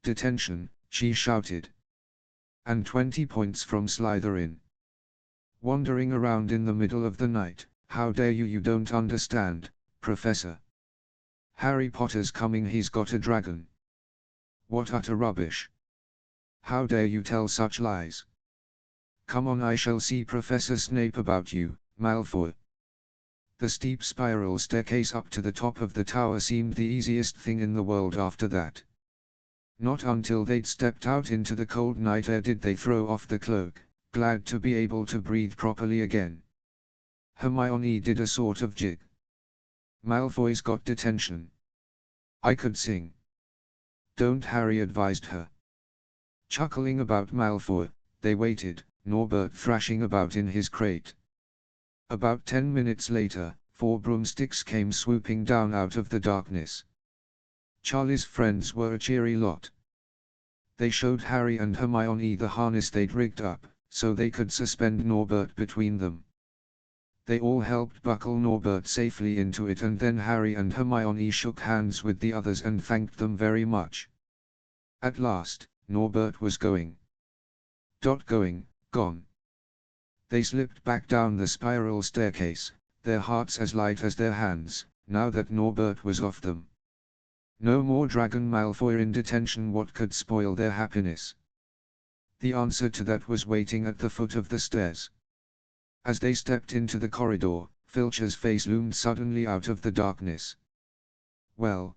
"Detention," she shouted. "And 20 points from Slytherin. Wandering around in the middle of the night, how dare you? You don't understand, Professor. Harry Potter's coming, he's got a dragon." "What utter rubbish! How dare you tell such lies? Come on, I shall see Professor Snape about you, Malfoy." The steep spiral staircase up to the top of the tower seemed the easiest thing in the world after that. Not until they'd stepped out into the cold night air did they throw off the cloak, glad to be able to breathe properly again. Hermione did a sort of jig. "Malfoy's got detention. I could sing." "Don't," Harry advised her. Chuckling about Malfoy, they waited, Norbert thrashing about in his crate. About 10 minutes later, 4 broomsticks came swooping down out of the darkness. Charlie's friends were a cheery lot. They showed Harry and Hermione the harness they'd rigged up, so they could suspend Norbert between them. They all helped buckle Norbert safely into it, and then Harry and Hermione shook hands with the others and thanked them very much. At last, Norbert was going. Gone. They slipped back down the spiral staircase, their hearts as light as their hands, now that Norbert was off them. No more Dragon Malfoy in detention. What could spoil their happiness? The answer to that was waiting at the foot of the stairs. As they stepped into the corridor, Filch's face loomed suddenly out of the darkness. Well,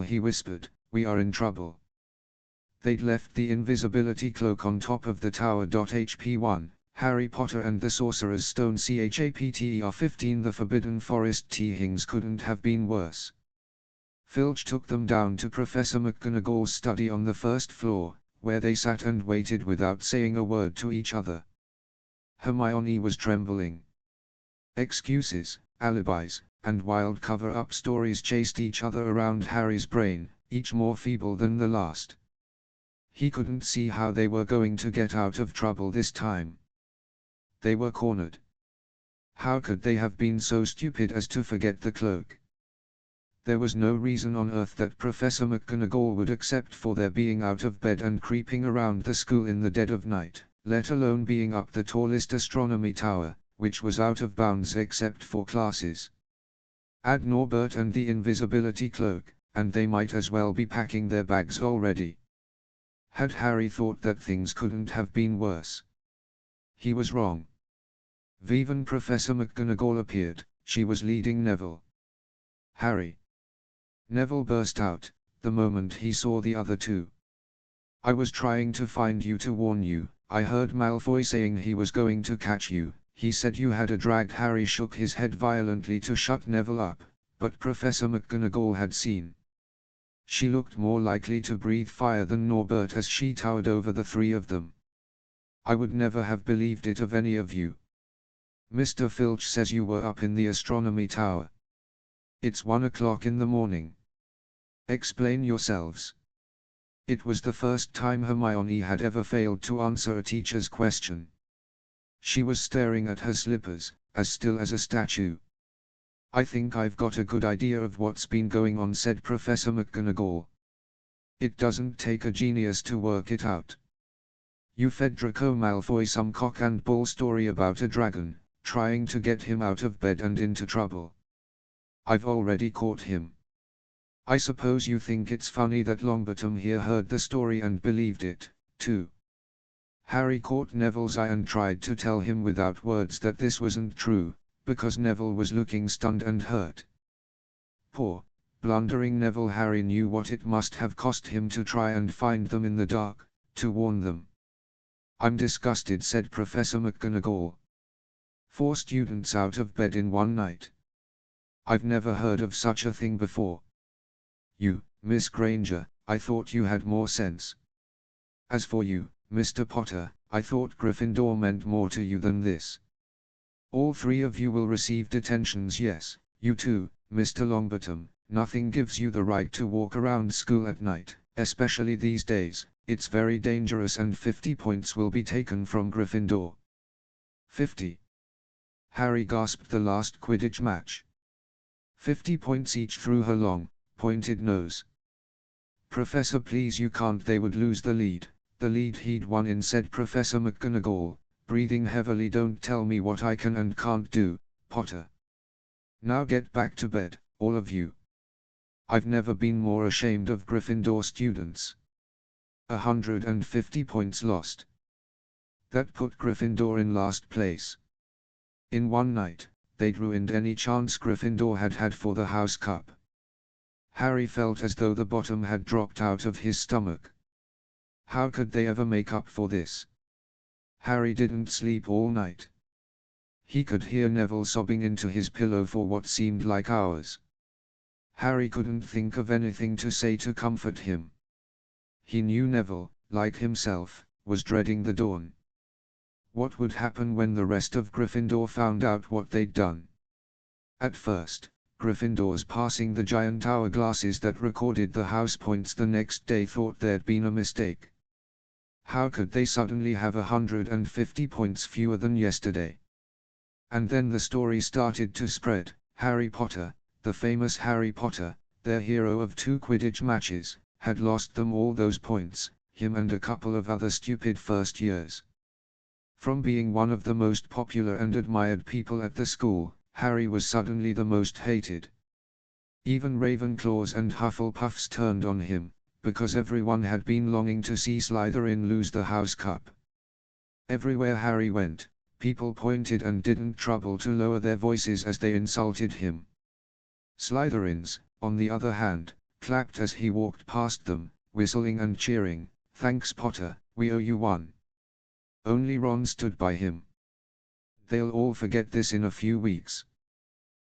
he whispered, "we are in trouble." They'd left the invisibility cloak on top of the tower. HP1, Harry Potter and the Sorcerer's Stone CHAPTER 15. The Forbidden Forest teachings couldn't have been worse. Filch took them down to Professor McGonagall's study on the first floor, where they sat and waited without saying a word to each other. Hermione was trembling. Excuses, alibis, and wild cover-up stories chased each other around Harry's brain, each more feeble than the last. He couldn't see how they were going to get out of trouble this time. They were cornered. How could they have been so stupid as to forget the cloak? There was no reason on earth that Professor McGonagall would accept for their being out of bed and creeping around the school in the dead of night, let alone being up the tallest astronomy tower, which was out of bounds except for classes. Add Norbert and the invisibility cloak, and they might as well be packing their bags already. Had Harry thought that things couldn't have been worse? He was wrong. Even Professor McGonagall appeared. She was leading Neville. "Harry!" Neville burst out, the moment he saw the other two. "I was trying to find you to warn you. I heard Malfoy saying he was going to catch you. He said you had a drag." Harry shook his head violently to shut Neville up, but Professor McGonagall had seen. She looked more likely to breathe fire than Norbert as she towered over the three of them. "I would never have believed it of any of you. Mr. Filch says you were up in the astronomy tower. It's 1 o'clock in the morning. Explain yourselves." It was the first time Hermione had ever failed to answer a teacher's question. She was staring at her slippers, as still as a statue. "I think I've got a good idea of what's been going on," said Professor McGonagall. "It doesn't take a genius to work it out. You fed Draco Malfoy some cock-and-bull story about a dragon, trying to get him out of bed and into trouble. I've already caught him. I suppose you think it's funny that Longbottom here heard the story and believed it, too." Harry caught Neville's eye and tried to tell him without words that this wasn't true, because Neville was looking stunned and hurt. Poor, blundering Neville. Harry knew what it must have cost him to try and find them in the dark, to warn them. "I'm disgusted," said Professor McGonagall. 4 students out of bed in one night. I've never heard of such a thing before. You, Miss Granger, I thought you had more sense. As for you, Mr. Potter, I thought Gryffindor meant more to you than this. All 3 of you will receive detentions. Yes, you too, Mr. Longbottom. Nothing gives you the right to walk around school at night, especially these days. It's very dangerous, and 50 points will be taken from Gryffindor." 50. Harry gasped. The last Quidditch match. 50 points each through her long, pointed nose. "Professor, please, you can't, they would lose the lead. The lead he'd won in," said Professor McGonagall, breathing heavily. "Don't tell me what I can and can't do, Potter. Now get back to bed, all of you. I've never been more ashamed of Gryffindor students." 150 points lost. That put Gryffindor in last place. In one night, they'd ruined any chance Gryffindor had had for the House Cup. Harry felt as though the bottom had dropped out of his stomach. How could they ever make up for this? Harry didn't sleep all night. He could hear Neville sobbing into his pillow for what seemed like hours. Harry couldn't think of anything to say to comfort him. He knew Neville, like himself, was dreading the dawn. What would happen when the rest of Gryffindor found out what they'd done? At first, Gryffindors passing the giant hourglasses that recorded the house points the next day thought there'd been a mistake. How could they suddenly have 150 points fewer than yesterday? And then the story started to spread. Harry Potter, the famous Harry Potter, their hero of 2 Quidditch matches, had lost them all those points, him and a couple of other stupid first years. From being one of the most popular and admired people at the school, Harry was suddenly the most hated. Even Ravenclaws and Hufflepuffs turned on him, because everyone had been longing to see Slytherin lose the House Cup. Everywhere Harry went, people pointed and didn't trouble to lower their voices as they insulted him. Slytherins, on the other hand, clapped as he walked past them, whistling and cheering, "Thanks Potter, we owe you one." Only Ron stood by him. "They'll all forget this in a few weeks.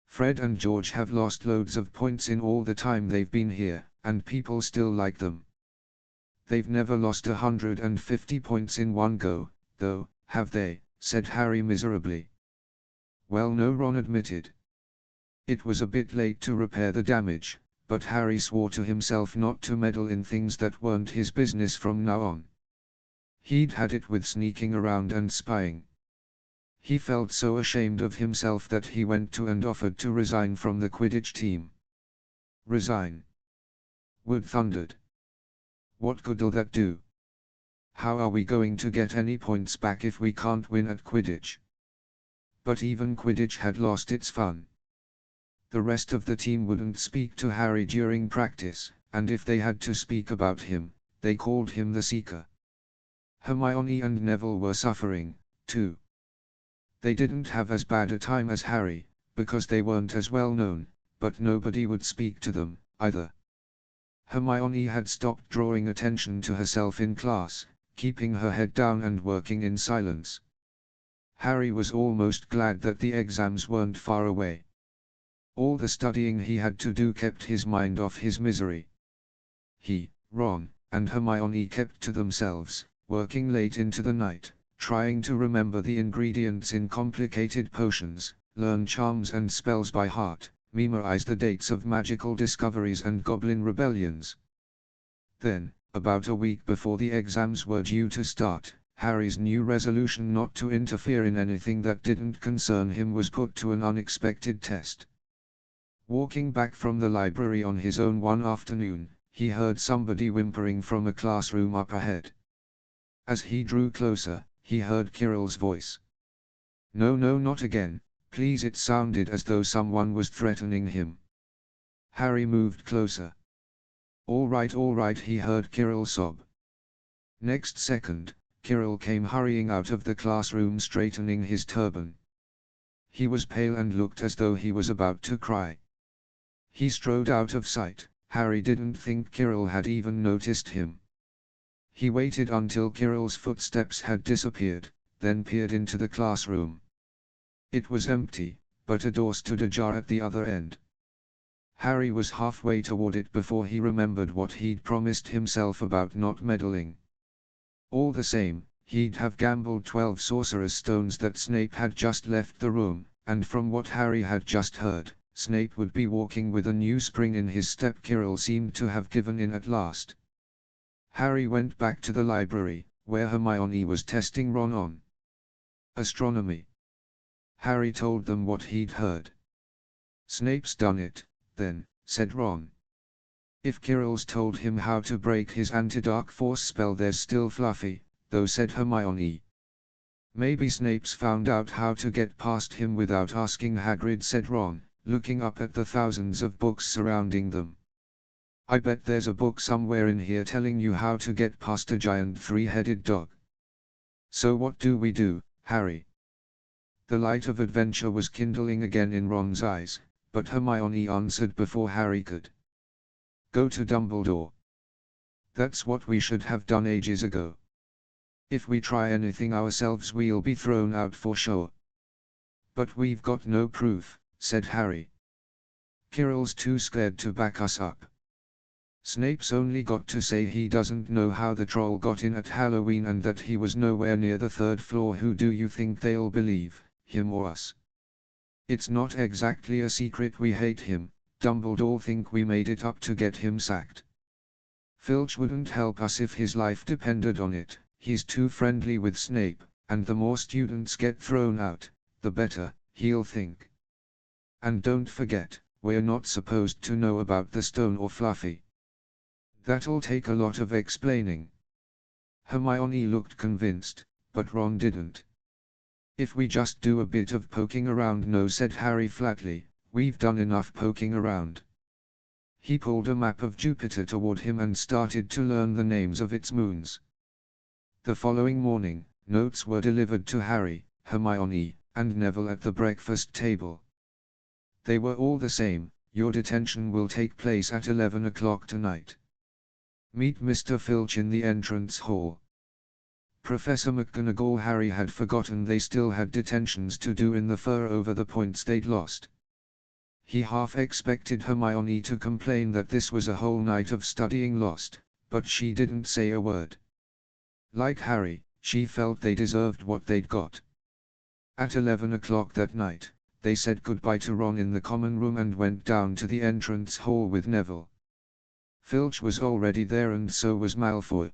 Fred and George have lost loads of points in all the time they've been here, and people still like them. They've never lost 150 points in one go, though, have they?" said Harry miserably. "Well, no," Ron admitted. It was a bit late to repair the damage, but Harry swore to himself not to meddle in things that weren't his business from now on. He'd had it with sneaking around and spying. He felt so ashamed of himself that he went to and offered to resign from the Quidditch team. Resign? Wood thundered. "What good'll that do? How are we going to get any points back if we can't win at Quidditch?" But even Quidditch had lost its fun. The rest of the team wouldn't speak to Harry during practice, and if they had to speak about him, they called him the Seeker. Hermione and Neville were suffering, too. They didn't have as bad a time as Harry, because they weren't as well known, but nobody would speak to them, either. Hermione had stopped drawing attention to herself in class, keeping her head down and working in silence. Harry was almost glad that the exams weren't far away. All the studying he had to do kept his mind off his misery. He, Ron, and Hermione kept to themselves, working late into the night, trying to remember the ingredients in complicated potions, learn charms and spells by heart, memorize the dates of magical discoveries and goblin rebellions. Then, about a week before the exams were due to start, Harry's new resolution not to interfere in anything that didn't concern him was put to an unexpected test. Walking back from the library on his own one afternoon, he heard somebody whimpering from a classroom up ahead. As he drew closer, he heard Kirill's voice. "No, no, not again, please." It sounded as though someone was threatening him. Harry moved closer. All right, he heard Kirill sob. Next second, Kirill came hurrying out of the classroom straightening his turban. He was pale and looked as though he was about to cry. He strode out of sight. Harry didn't think Kirill had even noticed him. He waited until Kirill's footsteps had disappeared, then peered into the classroom. It was empty, but a door stood ajar at the other end. Harry was halfway toward it before he remembered what he'd promised himself about not meddling. All the same, he'd have gambled 12 sorcerer's stones that Snape had just left the room, and from what Harry had just heard, Snape would be walking with a new spring in his step. Kirill seemed to have given in at last. Harry went back to the library, where Hermione was testing Ron on astronomy. Harry told them what he'd heard. "Snape's done it, then," said Ron. If Kirill's told him how to break his anti-dark force spell, there's still Fluffy, though, said Hermione. Maybe Snape's found out how to get past him without asking, Hagrid said Ron, looking up at the thousands of books surrounding them. I bet there's a book somewhere in here telling you how to get past a giant three-headed dog. So what do we do, Harry? The light of adventure was kindling again in Ron's eyes, but Hermione answered before Harry could. Go to Dumbledore. That's what we should have done ages ago. If we try anything ourselves, we'll be thrown out for sure. But we've got no proof, said Harry. Kirill's too scared to back us up. Snape's only got to say he doesn't know how the troll got in at Halloween and that he was nowhere near the third floor. Who do you think they'll believe, him or us? It's not exactly a secret we hate him. Dumbledore think we made it up to get him sacked. Filch wouldn't help us if his life depended on it. He's too friendly with Snape, and the more students get thrown out, the better, he'll think. And don't forget, we're not supposed to know about the stone or Fluffy. That'll take a lot of explaining. Hermione looked convinced, but Ron didn't. If we just do a bit of poking around. No, said Harry flatly, we've done enough poking around. He pulled a map of Jupiter toward him and started to learn the names of its moons. The following morning, notes were delivered to Harry, Hermione, and Neville at the breakfast table. They were all the same. Your detention will take place at 11 o'clock tonight. Meet Mr. Filch in the entrance hall. Professor McGonagall. Harry had forgotten they still had detentions to do in the fur over the points they'd lost. He half expected Hermione to complain that this was a whole night of studying lost, but she didn't say a word. Like Harry, she felt they deserved what they'd got. At 11 o'clock that night, they said goodbye to Ron in the common room and went down to the entrance hall with Neville. Filch was already there and so was Malfoy.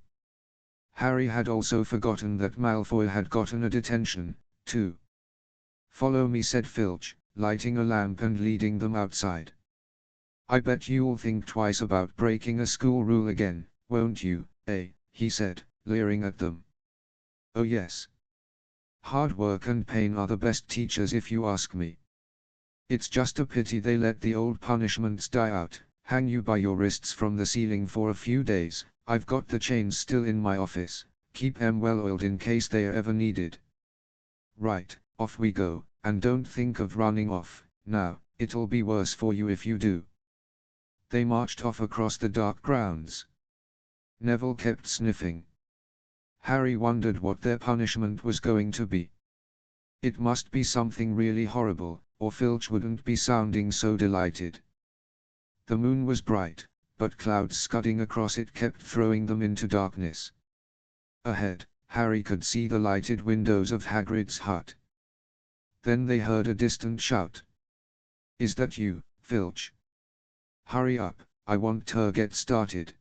Harry had also forgotten that Malfoy had gotten a detention, too. Follow me, said Filch, lighting a lamp and leading them outside. I bet you'll think twice about breaking a school rule again, won't you, eh? He said, leering at them. Oh yes. Hard work and pain are the best teachers if you ask me. It's just a pity they let the old punishments die out. Hang you by your wrists from the ceiling for a few days. I've got the chains still in my office. Keep them well oiled in case they are ever needed. Right, off we go, and don't think of running off. Now, it'll be worse for you if you do. They marched off across the dark grounds. Neville kept sniffing. Harry wondered what their punishment was going to be. It must be something really horrible, or Filch wouldn't be sounding so delighted. The moon was bright, but clouds scudding across it kept throwing them into darkness. Ahead, Harry could see the lighted windows of Hagrid's hut. Then they heard a distant shout. Is that you, Filch? Hurry up, I want to get started.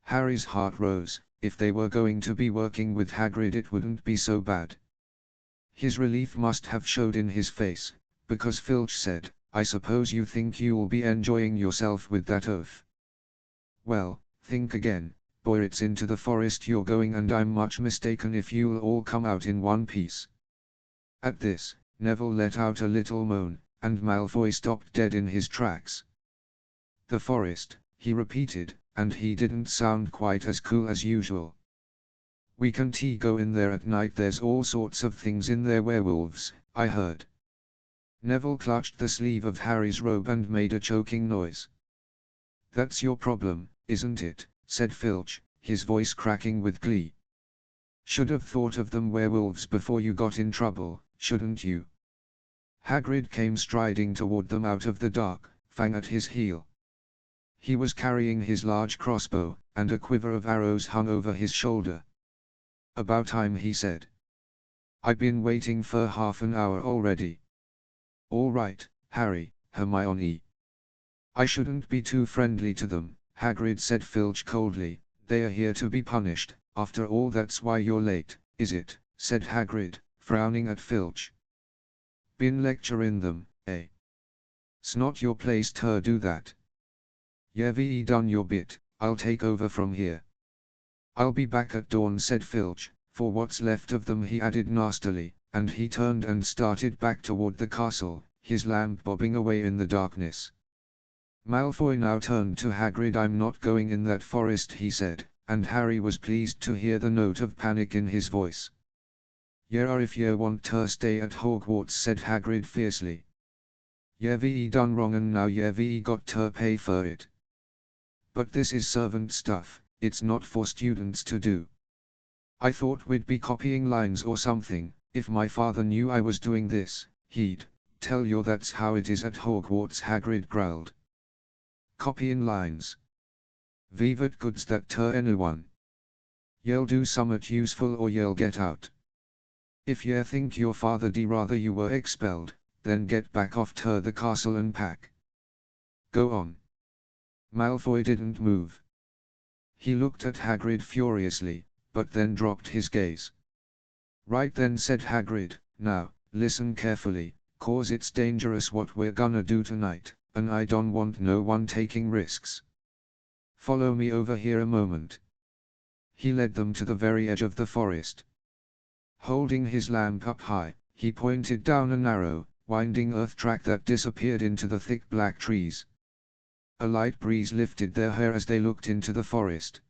Harry's heart rose. If they were going to be working with Hagrid, it wouldn't be so bad. His relief must have showed in his face, because Filch said, I suppose you think you'll be enjoying yourself with that oath. Well, think again, boy, it's into the forest you're going, and I'm much mistaken if you'll all come out in one piece. At this, Neville let out a little moan, and Malfoy stopped dead in his tracks. The forest, he repeated, and he didn't sound quite as cool as usual. We can't go in there at night, there's all sorts of things in there, werewolves, I heard. Neville clutched the sleeve of Harry's robe and made a choking noise. That's your problem, isn't it? Said Filch, his voice cracking with glee. Should have thought of them werewolves before you got in trouble, shouldn't you? Hagrid came striding toward them out of the dark, Fang at his heel. He was carrying his large crossbow, and a quiver of arrows hung over his shoulder. About time, he said. I've been waiting for half an hour already. All right, Harry, Hermione. I shouldn't be too friendly to them, Hagrid said Filch coldly. They are here to be punished, after all. That's why you're late, is it? Said Hagrid, frowning at Filch. Been lecturing them, eh? 's not your place to do that. You've done your bit, I'll take over from here. I'll be back at dawn, said Filch, for what's left of them, he added nastily, and he turned and started back toward the castle, his lamp bobbing away in the darkness. Malfoy now turned to Hagrid. I'm not going in that forest, he said, and Harry was pleased to hear the note of panic in his voice. Yeah, if ye want to stay at Hogwarts, said Hagrid fiercely. You've done wrong and now you've got to pay for it. But this is servant stuff, it's not for students to do. I thought we'd be copying lines or something. If my father knew I was doing this, he'd tell you that's how it is at Hogwarts, Hagrid growled. Copying lines. Vivat goods that to anyone. Ye'll do summat useful or ye'll get out. If ye think your father'd rather you were expelled, then get back off to the castle and pack. Go on. Malfoy didn't move. He looked at Hagrid furiously, but then dropped his gaze. Right then, said Hagrid, now, listen carefully, cause it's dangerous what we're gonna do tonight, and I don't want no one taking risks. Follow me over here a moment. He led them to the very edge of the forest. Holding his lamp up high, he pointed down a narrow, winding earth track that disappeared into the thick black trees. A light breeze lifted their hair as they looked into the forest.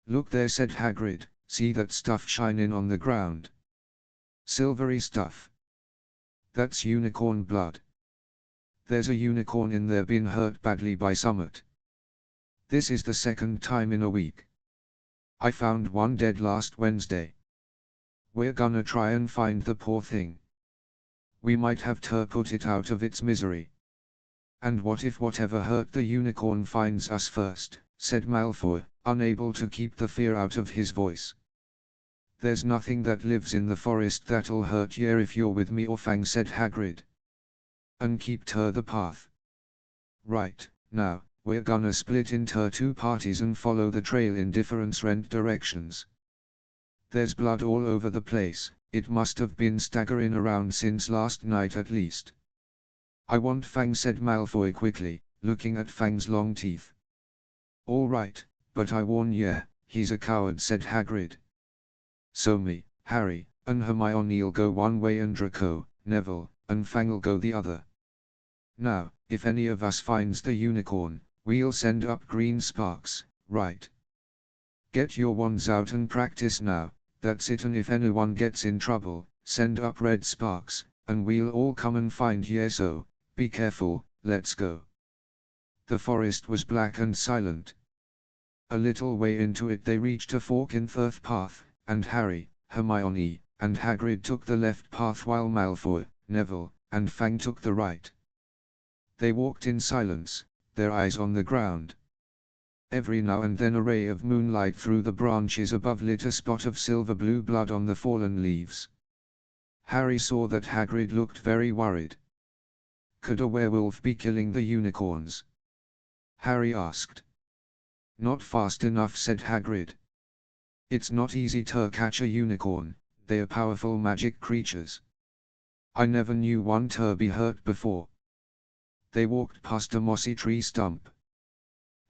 Look there, said Hagrid, see that stuff shining on the ground. Silvery stuff. That's unicorn blood. There's a unicorn in there been hurt badly by summat. This is the second time in a week. I found one dead last Wednesday. We're gonna try and find the poor thing. We might have to put it out of its misery. And what if whatever hurt the unicorn finds us first, said Malfoy, unable to keep the fear out of his voice. There's nothing that lives in the forest that'll hurt ye if you're with me or Fang, said Hagrid. And keep to the path. Right, now, we're gonna split into two parties and follow the trail in different directions. There's blood all over the place, it must have been staggering around since last night at least. I want Fang, said Malfoy quickly, looking at Fang's long teeth. All right, but I warn ye, he's a coward, said Hagrid. So me, Harry, and Hermione'll go one way and Draco, Neville, and Fang'll go the other. Now, if any of us finds the unicorn, we'll send up green sparks, right? Get your wands out and practice now, that's it, and if anyone gets in trouble, send up red sparks, and we'll all come and find ye, so, be careful, let's go. The forest was black and silent. A little way into it they reached a fork in the path, and Harry, Hermione, and Hagrid took the left path while Malfoy, Neville, and Fang took the right. They walked in silence, their eyes on the ground. Every now and then a ray of moonlight through the branches above lit a spot of silver-blue blood on the fallen leaves. Harry saw that Hagrid looked very worried. Could a werewolf be killing the unicorns? Harry asked. Not fast enough, said Hagrid. It's not easy to catch a unicorn, they're powerful magic creatures. I never knew one to be hurt before. They walked past a mossy tree stump.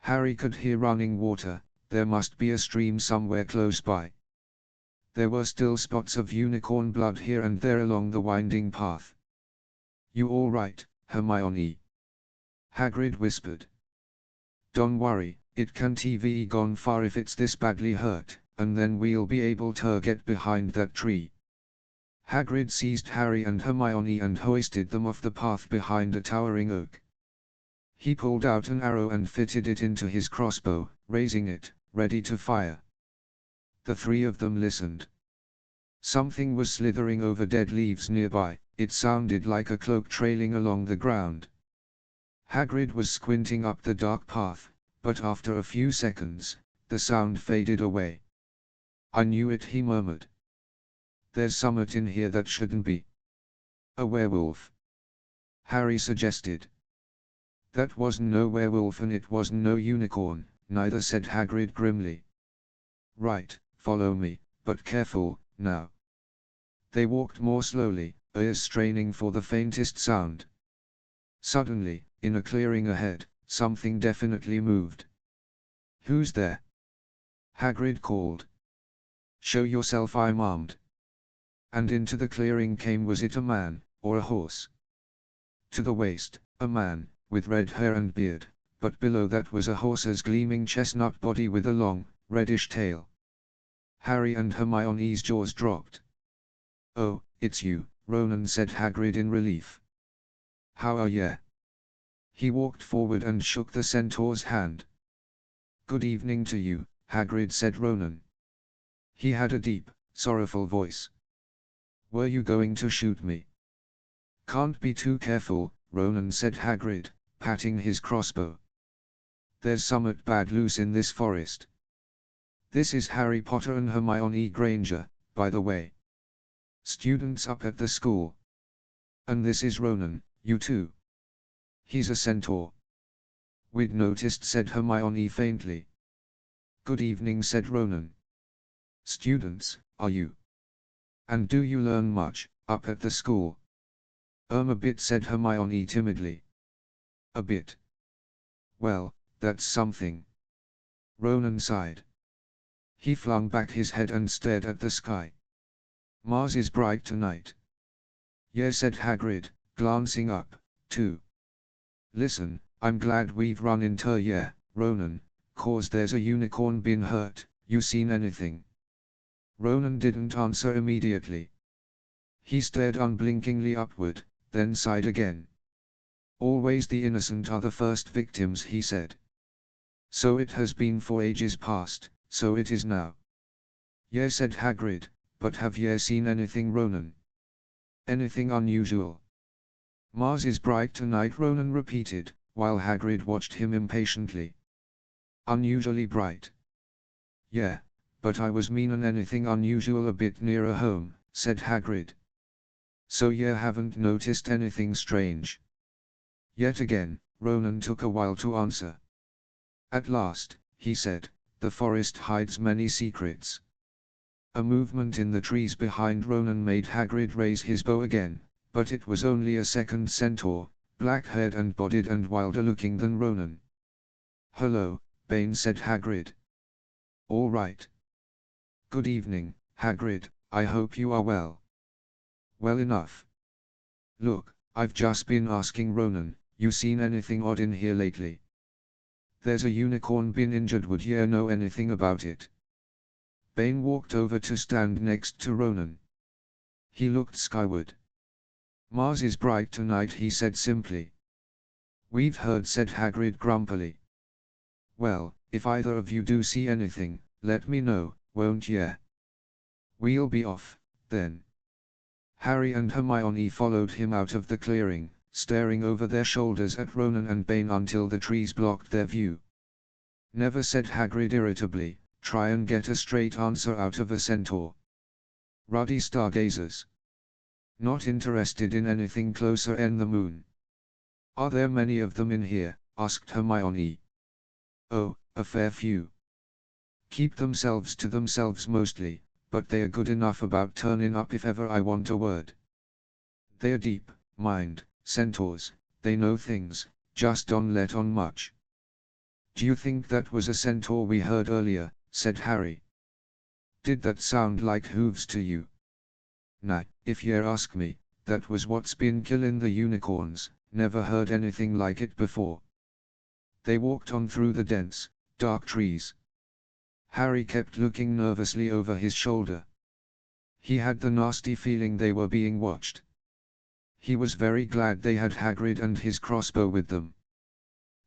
Harry could hear running water, there must be a stream somewhere close by. There were still spots of unicorn blood here and there along the winding path. You all right, Hermione? Hagrid whispered. Don't worry, it can't have gone far if it's this badly hurt, and then we'll be able to get behind that tree. Hagrid seized Harry and Hermione and hoisted them off the path behind a towering oak. He pulled out an arrow and fitted it into his crossbow, raising it, ready to fire. The three of them listened. Something was slithering over dead leaves nearby, it sounded like a cloak trailing along the ground. Hagrid was squinting up the dark path, but after a few seconds, the sound faded away. I knew it, he murmured. There's summat in here that shouldn't be. A werewolf. Harry suggested. That wasn't no werewolf and it wasn't no unicorn, neither, said Hagrid grimly. Right, follow me, but careful, now. They walked more slowly, ears straining for the faintest sound. Suddenly, in a clearing ahead, something definitely moved. "Who's there?" Hagrid called. "Show yourself, I'm armed." And into the clearing came, was it a man, or a horse? To the waist, a man, with red hair and beard, but below that was a horse's gleaming chestnut body with a long, reddish tail. Harry and Hermione's jaws dropped. "Oh, it's you," Ronan said Hagrid in relief. "How are ya?" He walked forward and shook the centaur's hand. "Good evening to you," Hagrid said Ronan. He had a deep, sorrowful voice. "Were you going to shoot me?" "Can't be too careful," Ronan said Hagrid, patting his crossbow. "There's summat bad loose in this forest. This is Harry Potter and Hermione Granger, by the way. Students up at the school. And this is Ronan, you too. He's a centaur." "We'd noticed," said Hermione faintly. "Good evening," said Ronan. "Students, are you? And do you learn much, up at the school?" A bit," said Hermione timidly. "A bit? Well, that's something." Ronan sighed. He flung back his head and stared at the sky. "Mars is bright tonight." "Yes," said Hagrid, glancing up, too. "Listen, I'm glad we've run into ya, Ronan, 'cause there's a unicorn been hurt. You seen anything?" Ronan didn't answer immediately. He stared unblinkingly upward, then sighed again. "Always the innocent are the first victims," he said. "So it has been for ages past, so it is now." "Yes," said Hagrid, "but have ye seen anything, Ronan? Anything unusual?" "Mars is bright tonight," Ronan repeated, while Hagrid watched him impatiently. "Unusually bright?" "Yeah, but I was meanin' anything unusual a bit nearer home," said Hagrid. "So ye haven't noticed anything strange?" Yet again, Ronan took a while to answer. "At last," he said, "the forest hides many secrets." A movement in the trees behind Ronan made Hagrid raise his bow again, but it was only a second centaur, black-haired and bodied and wilder-looking than Ronan. "Hello, Bane," said Hagrid. "All right. Good evening, Hagrid, I hope you are well." "Well enough. Look, I've just been asking Ronan, you seen anything odd in here lately? There's a unicorn been injured, would ye know anything about it?" Bane walked over to stand next to Ronan. He looked skyward. "Mars is bright tonight," he said simply. "We've heard," said Hagrid grumpily. "Well, if either of you do see anything, let me know, won't ye?" "We'll be off, then." Harry and Hermione followed him out of the clearing, staring over their shoulders at Ronan and Bane until the trees blocked their view. "Never," said Hagrid irritably, "try and get a straight answer out of a centaur. Ruddy stargazers. Not interested in anything closer than the moon." "Are there many of them in here?" asked Hermione. "Oh, a fair few. Keep themselves to themselves mostly, but they are good enough about turning up if ever I want a word. They are deep, mind, centaurs, they know things, just don't let on much." "Do you think that was a centaur we heard earlier?" said Harry. "Did that sound like hooves to you?" "Nah, if ye ask me, that was what's been killin' the unicorns, never heard anything like it before." They walked on through the dense, dark trees. Harry kept looking nervously over his shoulder. He had the nasty feeling they were being watched. He was very glad they had Hagrid and his crossbow with them.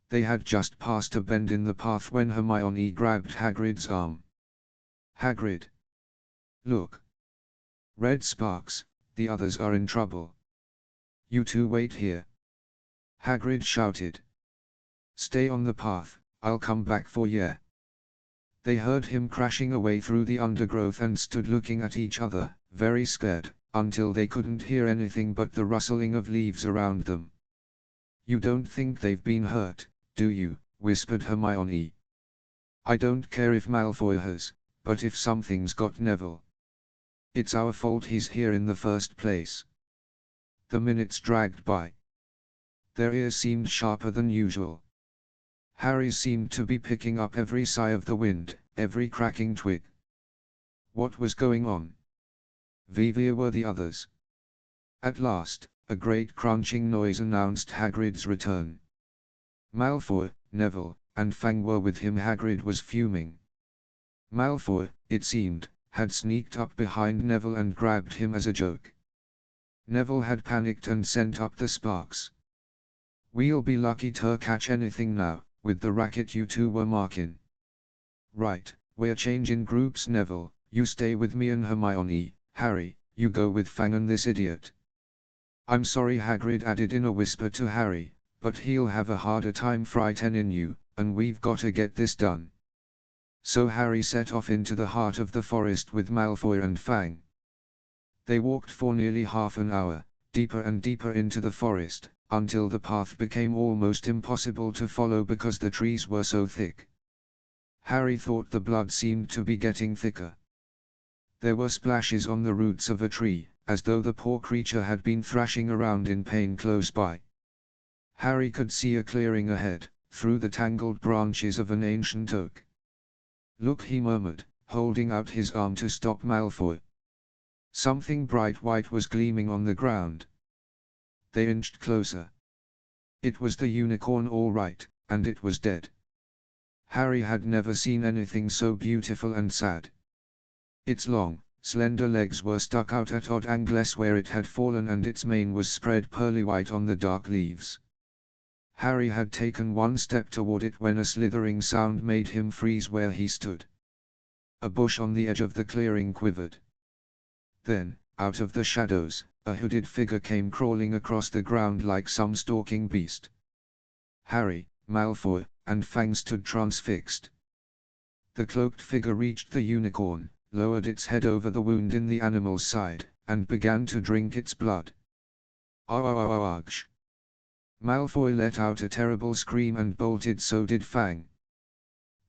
They had just passed a bend in the path when Hermione grabbed Hagrid's arm. "Hagrid! Look! Red sparks, the others are in trouble. You two wait here." Hagrid shouted. "Stay on the path, I'll come back for ye." They heard him crashing away through the undergrowth and stood looking at each other, very scared, until they couldn't hear anything but the rustling of leaves around them. "You don't think they've been hurt, do you?" whispered Hermione. "I don't care if Malfoy has, but if something's got Neville, it's our fault he's here in the first place." The minutes dragged by. Their ears seemed sharper than usual. Harry seemed to be picking up every sigh of the wind, every cracking twig. What was going on? Where were the others? At last, a great crunching noise announced Hagrid's return. Malfoy, Neville, and Fang were with him. Hagrid was fuming. Malfoy, it seemed, had sneaked up behind Neville and grabbed him as a joke. Neville had panicked and sent up the sparks. "We'll be lucky to catch anything now, with the racket you two were marking." "Right, we're changing groups. Neville, you stay with me and Hermione. Harry, you go with Fang and this idiot." "I'm sorry," Hagrid added in a whisper to Harry, "but he'll have a harder time frightening you, and we've gotta get this done." So Harry set off into the heart of the forest with Malfoy and Fang. They walked for nearly half an hour, deeper and deeper into the forest, until the path became almost impossible to follow because the trees were so thick. Harry thought the blood seemed to be getting thicker. There were splashes on the roots of a tree, as though the poor creature had been thrashing around in pain close by. Harry could see a clearing ahead, through the tangled branches of an ancient oak. "Look," he murmured, holding out his arm to stop Malfoy. Something bright white was gleaming on the ground. They inched closer. It was the unicorn all right, and it was dead. Harry had never seen anything so beautiful and sad. Its long, slender legs were stuck out at odd angles where it had fallen, and its mane was spread pearly white on the dark leaves. Harry had taken one step toward it when a slithering sound made him freeze where he stood. A bush on the edge of the clearing quivered. Then, out of the shadows, a hooded figure came crawling across the ground like some stalking beast. Harry, Malfoy, and Fang stood transfixed. The cloaked figure reached the unicorn, lowered its head over the wound in the animal's side, and began to drink its blood. "Ouch!" Malfoy let out a terrible scream and bolted. So did Fang.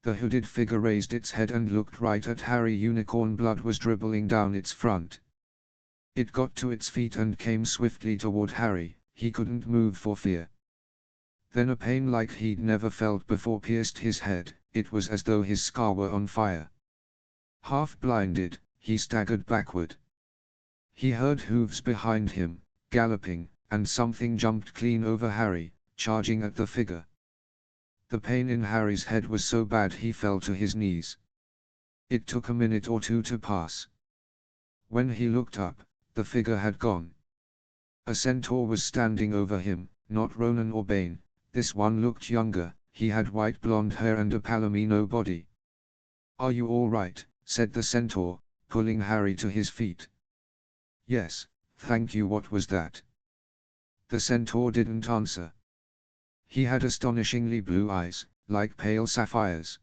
The hooded figure raised its head and looked right at Harry. Unicorn blood was dribbling down its front. It got to its feet and came swiftly toward Harry. He couldn't move for fear. Then a pain like he'd never felt before pierced his head. It was as though his skull were on fire. Half blinded, he staggered backward. He heard hooves behind him, galloping, and something jumped clean over Harry, charging at the figure. The pain in Harry's head was so bad he fell to his knees. It took a minute or two to pass. When he looked up, the figure had gone. A centaur was standing over him, not Ronan or Bane. This one looked younger. He had white blonde hair and a palomino body. "Are you all right?" said the centaur, pulling Harry to his feet. "Yes, thank you." "What was that?" The centaur didn't answer. He had astonishingly blue eyes, like pale sapphires.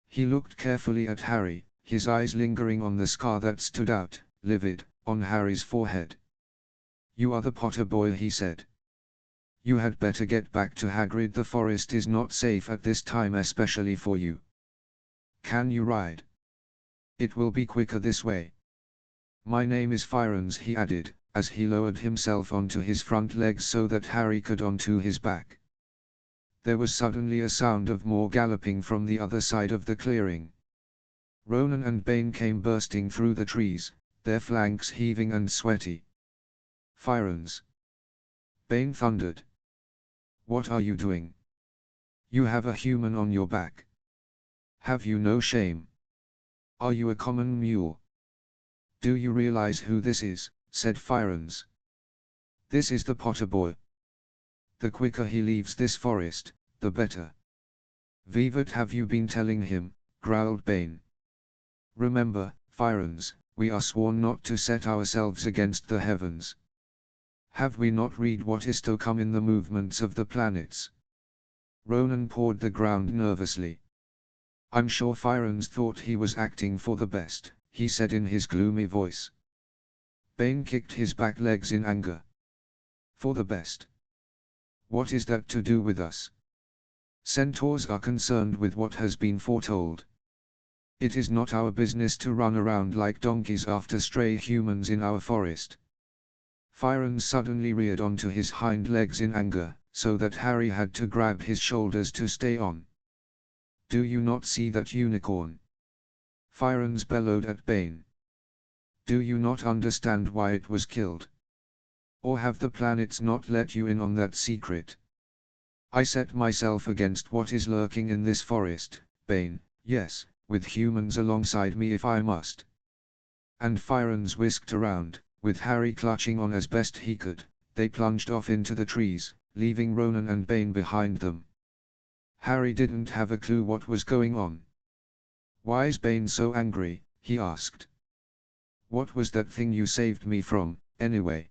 He looked carefully at Harry, his eyes lingering on the scar that stood out, livid, on Harry's forehead. "You are the Potter boy," he said. "You had better get back to Hagrid. The forest is not safe at this time, especially for you. Can you ride? It will be quicker this way." "My name is Firons," he added, as he lowered himself onto his front legs so that Harry could onto his back. There was suddenly a sound of more galloping from the other side of the clearing. Ronan and Bane came bursting through the trees, their flanks heaving and sweaty. "Firons!" Bane thundered. "What are you doing? You have a human on your back. Have you no shame? Are you a common mule?" "Do you realize who this is?" said Firons. "This is the Potter boy. The quicker he leaves this forest, the better." "What have you been telling him?" growled Bane. "Remember, Firons, we are sworn not to set ourselves against the heavens. Have we not read what is to come in the movements of the planets?" Ronan pawed the ground nervously. "I'm sure Firons thought he was acting for the best," he said in his gloomy voice. Bane kicked his back legs in anger. "For the best? What is that to do with us? Centaurs are concerned with what has been foretold. It is not our business to run around like donkeys after stray humans in our forest." Firons suddenly reared onto his hind legs in anger, so that Harry had to grab his shoulders to stay on. "Do you not see that unicorn?" Firens bellowed at Bane. "Do you not understand why it was killed? Or have the planets not let you in on that secret? I set myself against what is lurking in this forest, Bane, yes, with humans alongside me if I must." And Firens whisked around, with Harry clutching on as best he could. They plunged off into the trees, leaving Ronan and Bane behind them. Harry didn't have a clue what was going on. "Why's Bane so angry?" he asked. "What was that thing you saved me from, anyway?"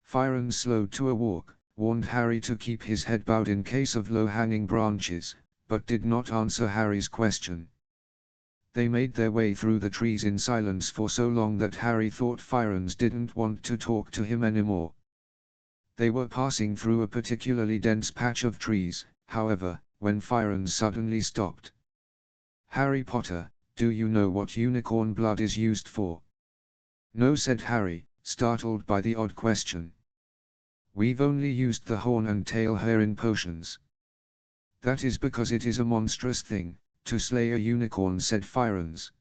Firens slowed to a walk, warned Harry to keep his head bowed in case of low-hanging branches, but did not answer Harry's question. They made their way through the trees in silence for so long that Harry thought Firens didn't want to talk to him anymore. They were passing through a particularly dense patch of trees, however, when Firens suddenly stopped. "Harry Potter, do you know what unicorn blood is used for?" "No," said Harry, startled by the odd question. "We've only used the horn and tail here in potions." "That is because it is a monstrous thing to slay a unicorn," said Firens.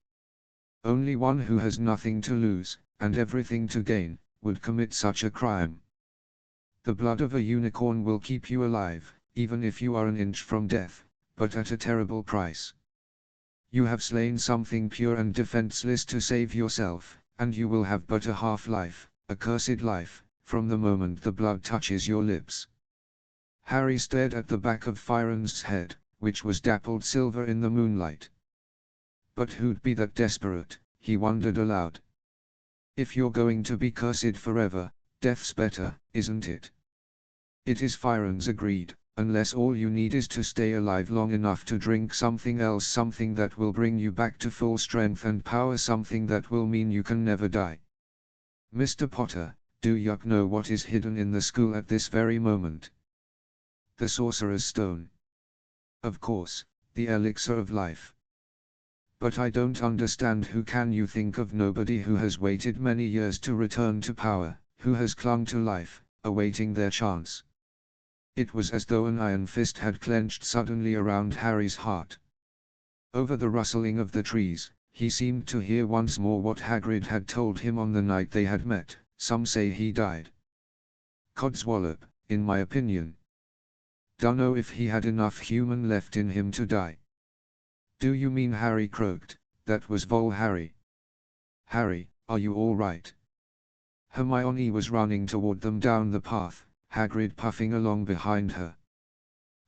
"Only one who has nothing to lose, and everything to gain, would commit such a crime. The blood of a unicorn will keep you alive, even if you are an inch from death, but at a terrible price. You have slain something pure and defenseless to save yourself, and you will have but a half-life, a cursed life, from the moment the blood touches your lips." Harry stared at the back of Firens' head, which was dappled silver in the moonlight. "But who'd be that desperate?" he wondered aloud. "If you're going to be cursed forever, death's better, isn't it?" "It is," Firens agreed, "unless all you need is to stay alive long enough to drink something else, something that will bring you back to full strength and power, something that will mean you can never die. Mr. Potter, do you know what is hidden in the school at this very moment?" "The Sorcerer's Stone." "Of course, the elixir of life. But I don't understand. Who can you think of? Nobody who has waited many years to return to power, who has clung to life, awaiting their chance." It was as though an iron fist had clenched suddenly around Harry's heart. Over the rustling of the trees, he seemed to hear once more what Hagrid had told him on the night they had met. "Some say he died. Codswallop, in my opinion. Dunno if he had enough human left in him to die." "Do you mean?" Harry croaked. "That was Vol Harry. Harry, are you all right?" Hermione was running toward them down the path, Hagrid puffing along behind her.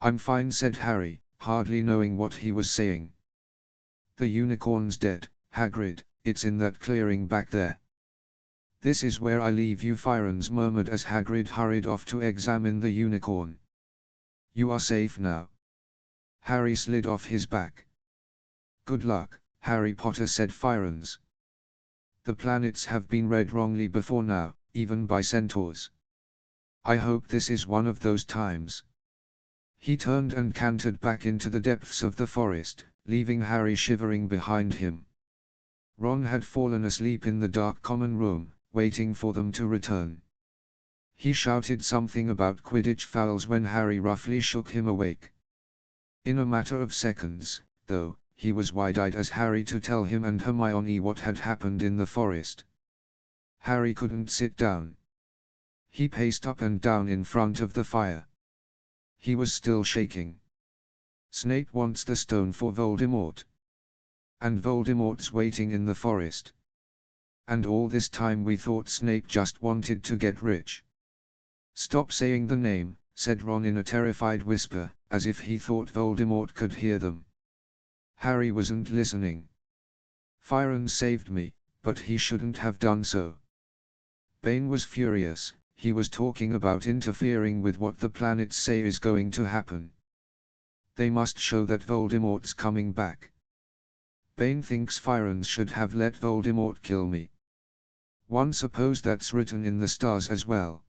"I'm fine," said Harry, hardly knowing what he was saying. "The unicorn's dead, Hagrid. It's in that clearing back there." "This is where I leave you," Firens murmured as Hagrid hurried off to examine the unicorn. "You are safe now." Harry slid off his back. "Good luck, Harry Potter," said Firens. "The planets have been read wrongly before now, even by centaurs. I hope this is one of those times." He turned and cantered back into the depths of the forest, leaving Harry shivering behind him. Ron had fallen asleep in the dark common room, waiting for them to return. He shouted something about Quidditch fouls when Harry roughly shook him awake. In a matter of seconds, though, he was wide-eyed as Harry to tell him and Hermione what had happened in the forest. Harry couldn't sit down. He paced up and down in front of the fire. He was still shaking. "Snape wants the stone for Voldemort. And Voldemort's waiting in the forest. And all this time we thought Snape just wanted to get rich." "Stop saying the name," said Ron in a terrified whisper, as if he thought Voldemort could hear them. Harry wasn't listening. "Firens saved me, but he shouldn't have done so." Bane was furious. He was talking about interfering with what the planets say is going to happen. They must show that Voldemort's coming back. Bane thinks Firens should have let Voldemort kill me. One suppose that's written in the stars as well.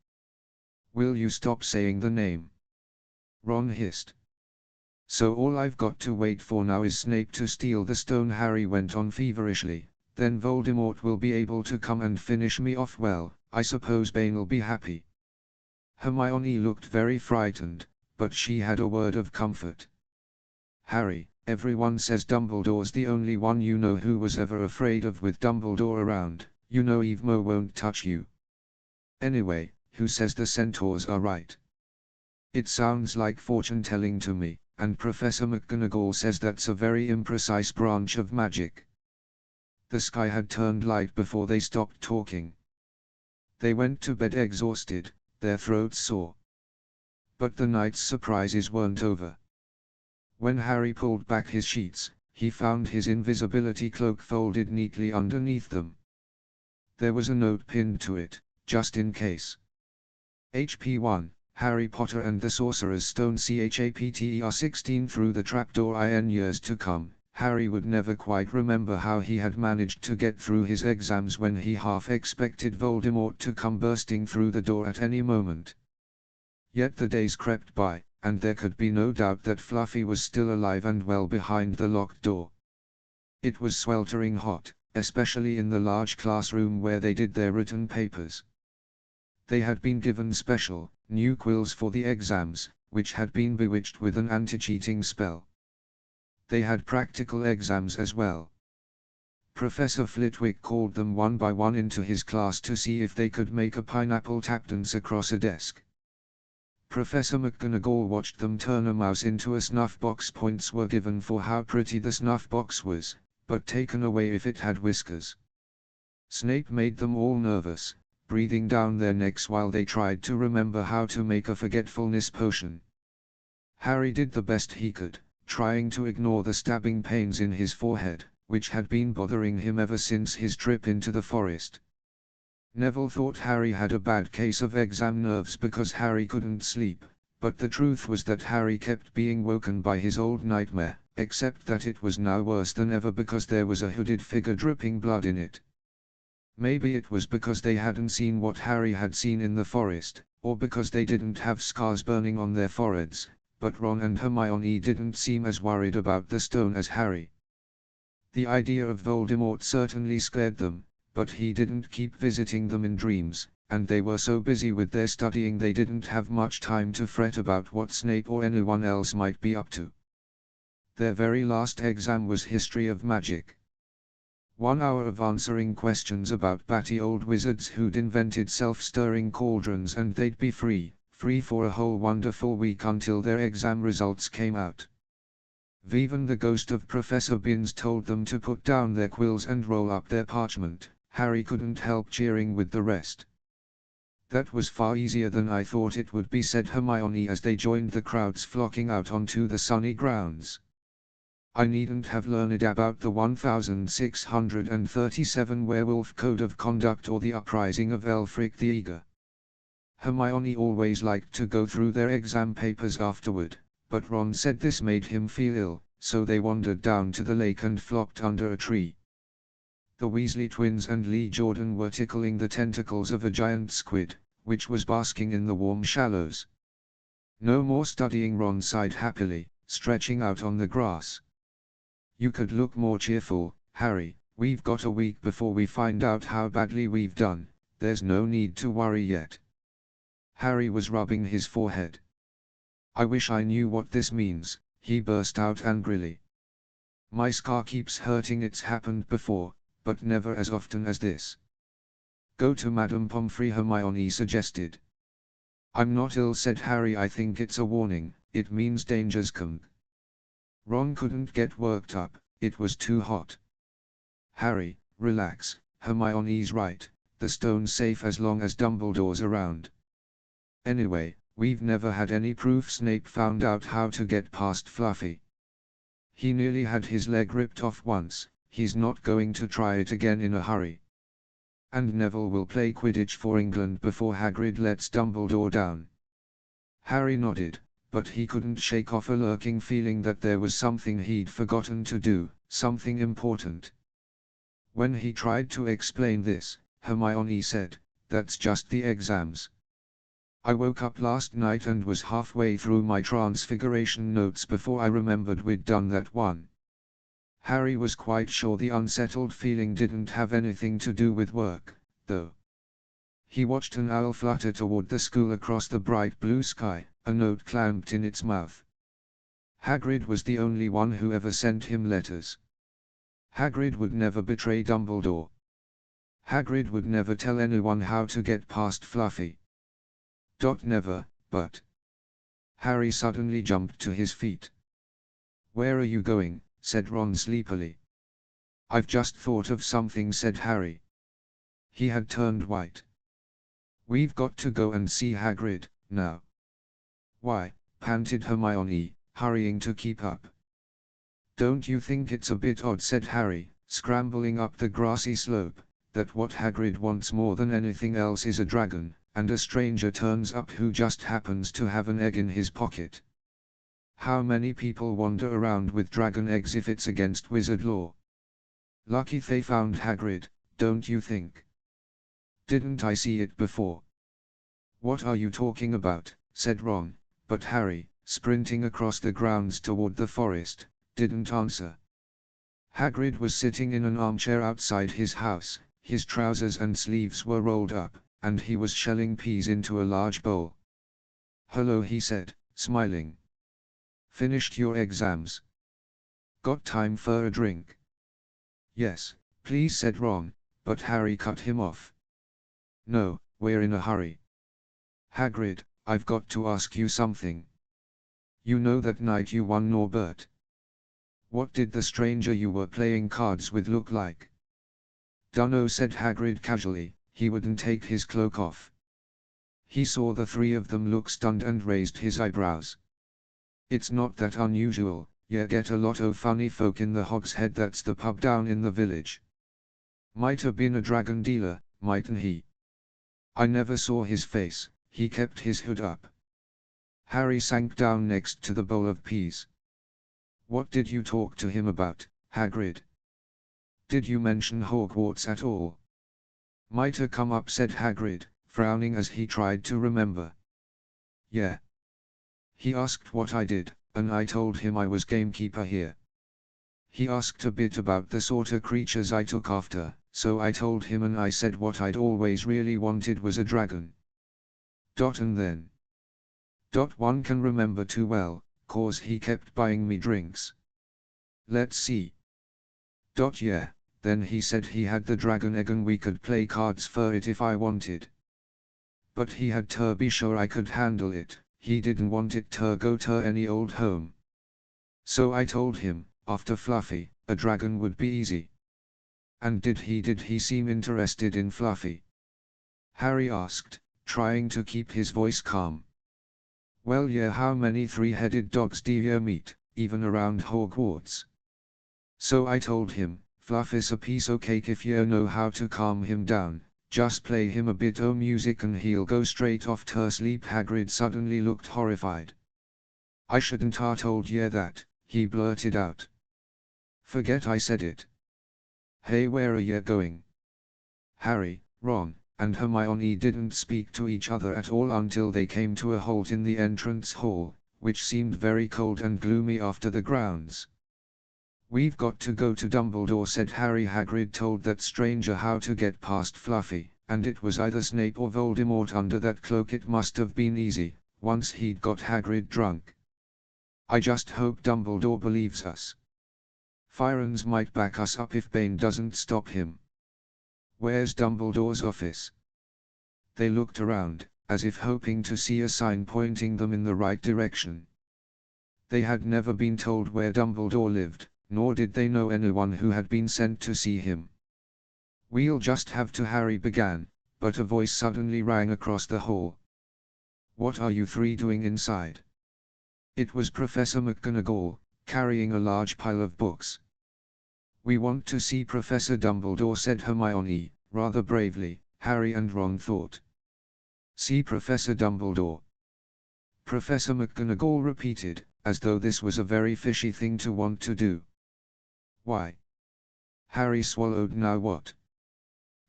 "Will you stop saying the name?" Ron hissed. "So all I've got to wait for now is Snape to steal the stone," Harry went on feverishly. "Then Voldemort will be able to come and finish me off. Well, I suppose Bane'll be happy." Hermione looked very frightened, but she had a word of comfort. "Harry, everyone says Dumbledore's the only one you know who was ever afraid of with Dumbledore around. You know Evemo won't touch you. Anyway, who says the centaurs are right? It sounds like fortune-telling to me, and Professor McGonagall says that's a very imprecise branch of magic." The sky had turned light before they stopped talking. They went to bed exhausted, their throats sore. But the night's surprises weren't over. When Harry pulled back his sheets, he found his invisibility cloak folded neatly underneath them. There was a note pinned to it, just in case. HP 1, Harry Potter and the Sorcerer's Stone CHAPTER 16 through the trapdoor in years to come. Harry would never quite remember how he had managed to get through his exams when he half expected Voldemort to come bursting through the door at any moment. Yet the days crept by, and there could be no doubt that Fluffy was still alive and well behind the locked door. It was sweltering hot, especially in the large classroom where they did their written papers. They had been given special, new quills for the exams, which had been bewitched with an anti-cheating spell. They had practical exams as well. Professor Flitwick called them one by one into his class to see if they could make a pineapple tap dance across a desk. Professor McGonagall watched them turn a mouse into a snuff box. Points were given for how pretty the snuff box was, but taken away if it had whiskers. Snape made them all nervous, breathing down their necks while they tried to remember how to make a forgetfulness potion. Harry did the best he could, trying to ignore the stabbing pains in his forehead, which had been bothering him ever since his trip into the forest. Neville thought Harry had a bad case of exam nerves because Harry couldn't sleep, but the truth was that Harry kept being woken by his old nightmare, except that it was now worse than ever because there was a hooded figure dripping blood in it. Maybe it was because they hadn't seen what Harry had seen in the forest, or because they didn't have scars burning on their foreheads, but Ron and Hermione didn't seem as worried about the stone as Harry. The idea of Voldemort certainly scared them, but he didn't keep visiting them in dreams, and they were so busy with their studying they didn't have much time to fret about what Snape or anyone else might be up to. Their very last exam was History of Magic. 1 hour of answering questions about batty old wizards who'd invented self-stirring cauldrons, and they'd be free for a whole wonderful week until their exam results came out. Even the ghost of Professor Binns told them to put down their quills and roll up their parchment. Harry couldn't help cheering with the rest. "That was far easier than I thought it would be," said Hermione as they joined the crowds flocking out onto the sunny grounds. "I needn't have learned about the 1637 Werewolf Code of Conduct or the Uprising of Elfric the Eager." Hermione always liked to go through their exam papers afterward, but Ron said this made him feel ill, so they wandered down to the lake and flocked under a tree. The Weasley twins and Lee Jordan were tickling the tentacles of a giant squid, which was basking in the warm shallows. "No more studying," Ron sighed happily, stretching out on the grass. "You could look more cheerful, Harry. We've got a week before we find out how badly we've done. There's no need to worry yet." Harry was rubbing his forehead. "I wish I knew what this means," he burst out angrily. "My scar keeps hurting. It's happened before, but never as often as this." "Go to Madame Pomfrey," Hermione suggested. "I'm not ill," said Harry. "I think it's a warning. It means danger's come." Ron couldn't get worked up, it was too hot. "Harry, relax, Hermione's right, the stone's safe as long as Dumbledore's around. Anyway, we've never had any proof Snape found out how to get past Fluffy. He nearly had his leg ripped off once, he's not going to try it again in a hurry. And Neville will play Quidditch for England before Hagrid lets Dumbledore down." Harry nodded, but he couldn't shake off a lurking feeling that there was something he'd forgotten to do, something important. When he tried to explain this, Hermione said, "That's just the exams. I woke up last night and was halfway through my Transfiguration notes before I remembered we'd done that one." Harry was quite sure the unsettled feeling didn't have anything to do with work, though. He watched an owl flutter toward the school across the bright blue sky, a note clamped in its mouth. Hagrid was the only one who ever sent him letters. Hagrid would never betray Dumbledore. Hagrid would never tell anyone how to get past Fluffy. Never, but... Harry suddenly jumped to his feet. "Where are you going?" said Ron sleepily. "I've just thought of something," said Harry. He had turned white. "We've got to go and see Hagrid, now." "Why?" panted Hermione, hurrying to keep up. "Don't you think it's a bit odd," said Harry, scrambling up the grassy slope, "that what Hagrid wants more than anything else is a dragon, and a stranger turns up who just happens to have an egg in his pocket? How many people wander around with dragon eggs if it's against wizard law? Lucky they found Hagrid, don't you think? Didn't I see it before?" "What are you talking about?" said Ron, but Harry, sprinting across the grounds toward the forest, didn't answer. Hagrid was sitting in an armchair outside his house, his trousers and sleeves were rolled up, and he was shelling peas into a large bowl. "Hello," he said, smiling. "Finished your exams? Got time for a drink?" "Yes, please," said Ron, but Harry cut him off. "No, we're in a hurry. Hagrid, I've got to ask you something. You know that night you won Norbert? What did the stranger you were playing cards with look like?" "Dunno," said Hagrid casually. He wouldn't take his cloak off. He saw the three of them look stunned and raised his eyebrows. "It's not that unusual, you get a lot of funny folk in the Hog's Head, that's the pub down in the village. Might have been a dragon dealer, mightn't he? I never saw his face, he kept his hood up." Harry sank down next to the bowl of peas. "What did you talk to him about, Hagrid? Did you mention Hogwarts at all?" "Might have come up," said Hagrid, frowning as he tried to remember. "Yeah. He asked what I did, and I told him I was gamekeeper here. He asked a bit about the sort of creatures I took after, so I told him, and I said what I'd always really wanted was a dragon. And then... One can remember too well, 'cause he kept buying me drinks. Let's see. Yeah. Then he said he had the dragon egg and we could play cards for it if I wanted. But he had to be sure I could handle it, he didn't want it to go to any old home. So I told him, after Fluffy, a dragon would be easy." "And did he seem interested in Fluffy?" Harry asked, trying to keep his voice calm. "Well, yeah, how many three-headed dogs do you meet, even around Hogwarts? So I told him, Fluffy's a piece o' cake if you know how to calm him down, just play him a bit o' music and he'll go straight off to sleep." Hagrid suddenly looked horrified. "I shouldn't ha' told you that," he blurted out. "Forget I said it. Hey, where are you going?" Harry, Ron, and Hermione didn't speak to each other at all until they came to a halt in the entrance hall, which seemed very cold and gloomy after the grounds. "We've got to go to Dumbledore," said Harry. "Hagrid told that stranger how to get past Fluffy, and it was either Snape or Voldemort under that cloak. It must have been easy, once he'd got Hagrid drunk. I just hope Dumbledore believes us. Firons might back us up if Bane doesn't stop him." "Where's Dumbledore's office?" They looked around, as if hoping to see a sign pointing them in the right direction. They had never been told where Dumbledore lived, nor did they know anyone who had been sent to see him. "We'll just have to," Harry began, but a voice suddenly rang across the hall. "What are you three doing inside?" It was Professor McGonagall, carrying a large pile of books. "We want to see Professor Dumbledore," said Hermione, rather bravely, Harry and Ron thought. "See Professor Dumbledore?" Professor McGonagall repeated, as though this was a very fishy thing to want to do. "Why?" Harry swallowed. "Now what?"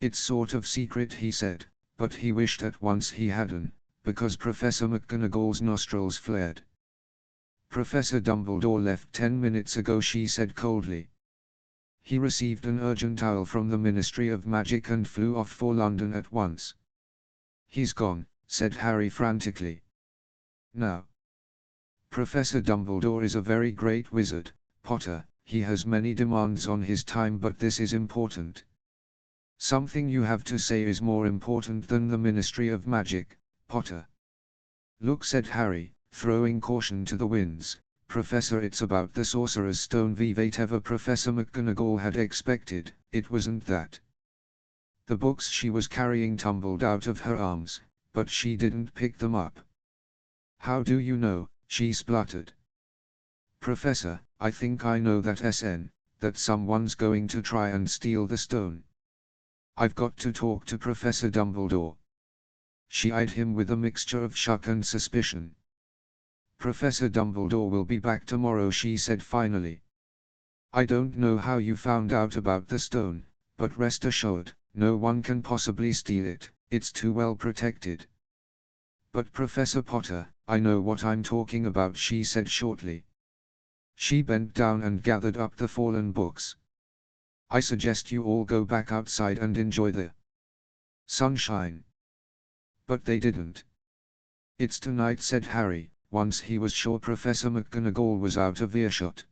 "It's sort of secret," he said, but he wished at once he hadn't, because Professor McGonagall's nostrils flared. "Professor Dumbledore left 10 minutes ago," she said coldly. "He received an urgent owl from the Ministry of Magic and flew off for London at once." He's gone, said Harry frantically. Now. Professor Dumbledore is a very great wizard, Potter. He has many demands on his time, but this is important. Something you have to say is more important than the Ministry of Magic, Potter. Look, said Harry, throwing caution to the winds. Professor, it's about the Sorcerer's Stone. Whatever Professor McGonagall had expected, it wasn't that. The books she was carrying tumbled out of her arms, but she didn't pick them up. How do you know? She spluttered. Professor, I think I know that someone's going to try and steal the stone. I've got to talk to Professor Dumbledore. She eyed him with a mixture of shock and suspicion. Professor Dumbledore will be back tomorrow, she said finally. I don't know how you found out about the stone, but rest assured, no one can possibly steal it, it's too well protected. But Professor Potter, I know what I'm talking about, she said shortly. She bent down and gathered up the fallen books. I suggest you all go back outside and enjoy the sunshine. But they didn't. It's tonight, said Harry, once he was sure Professor McGonagall was out of earshot.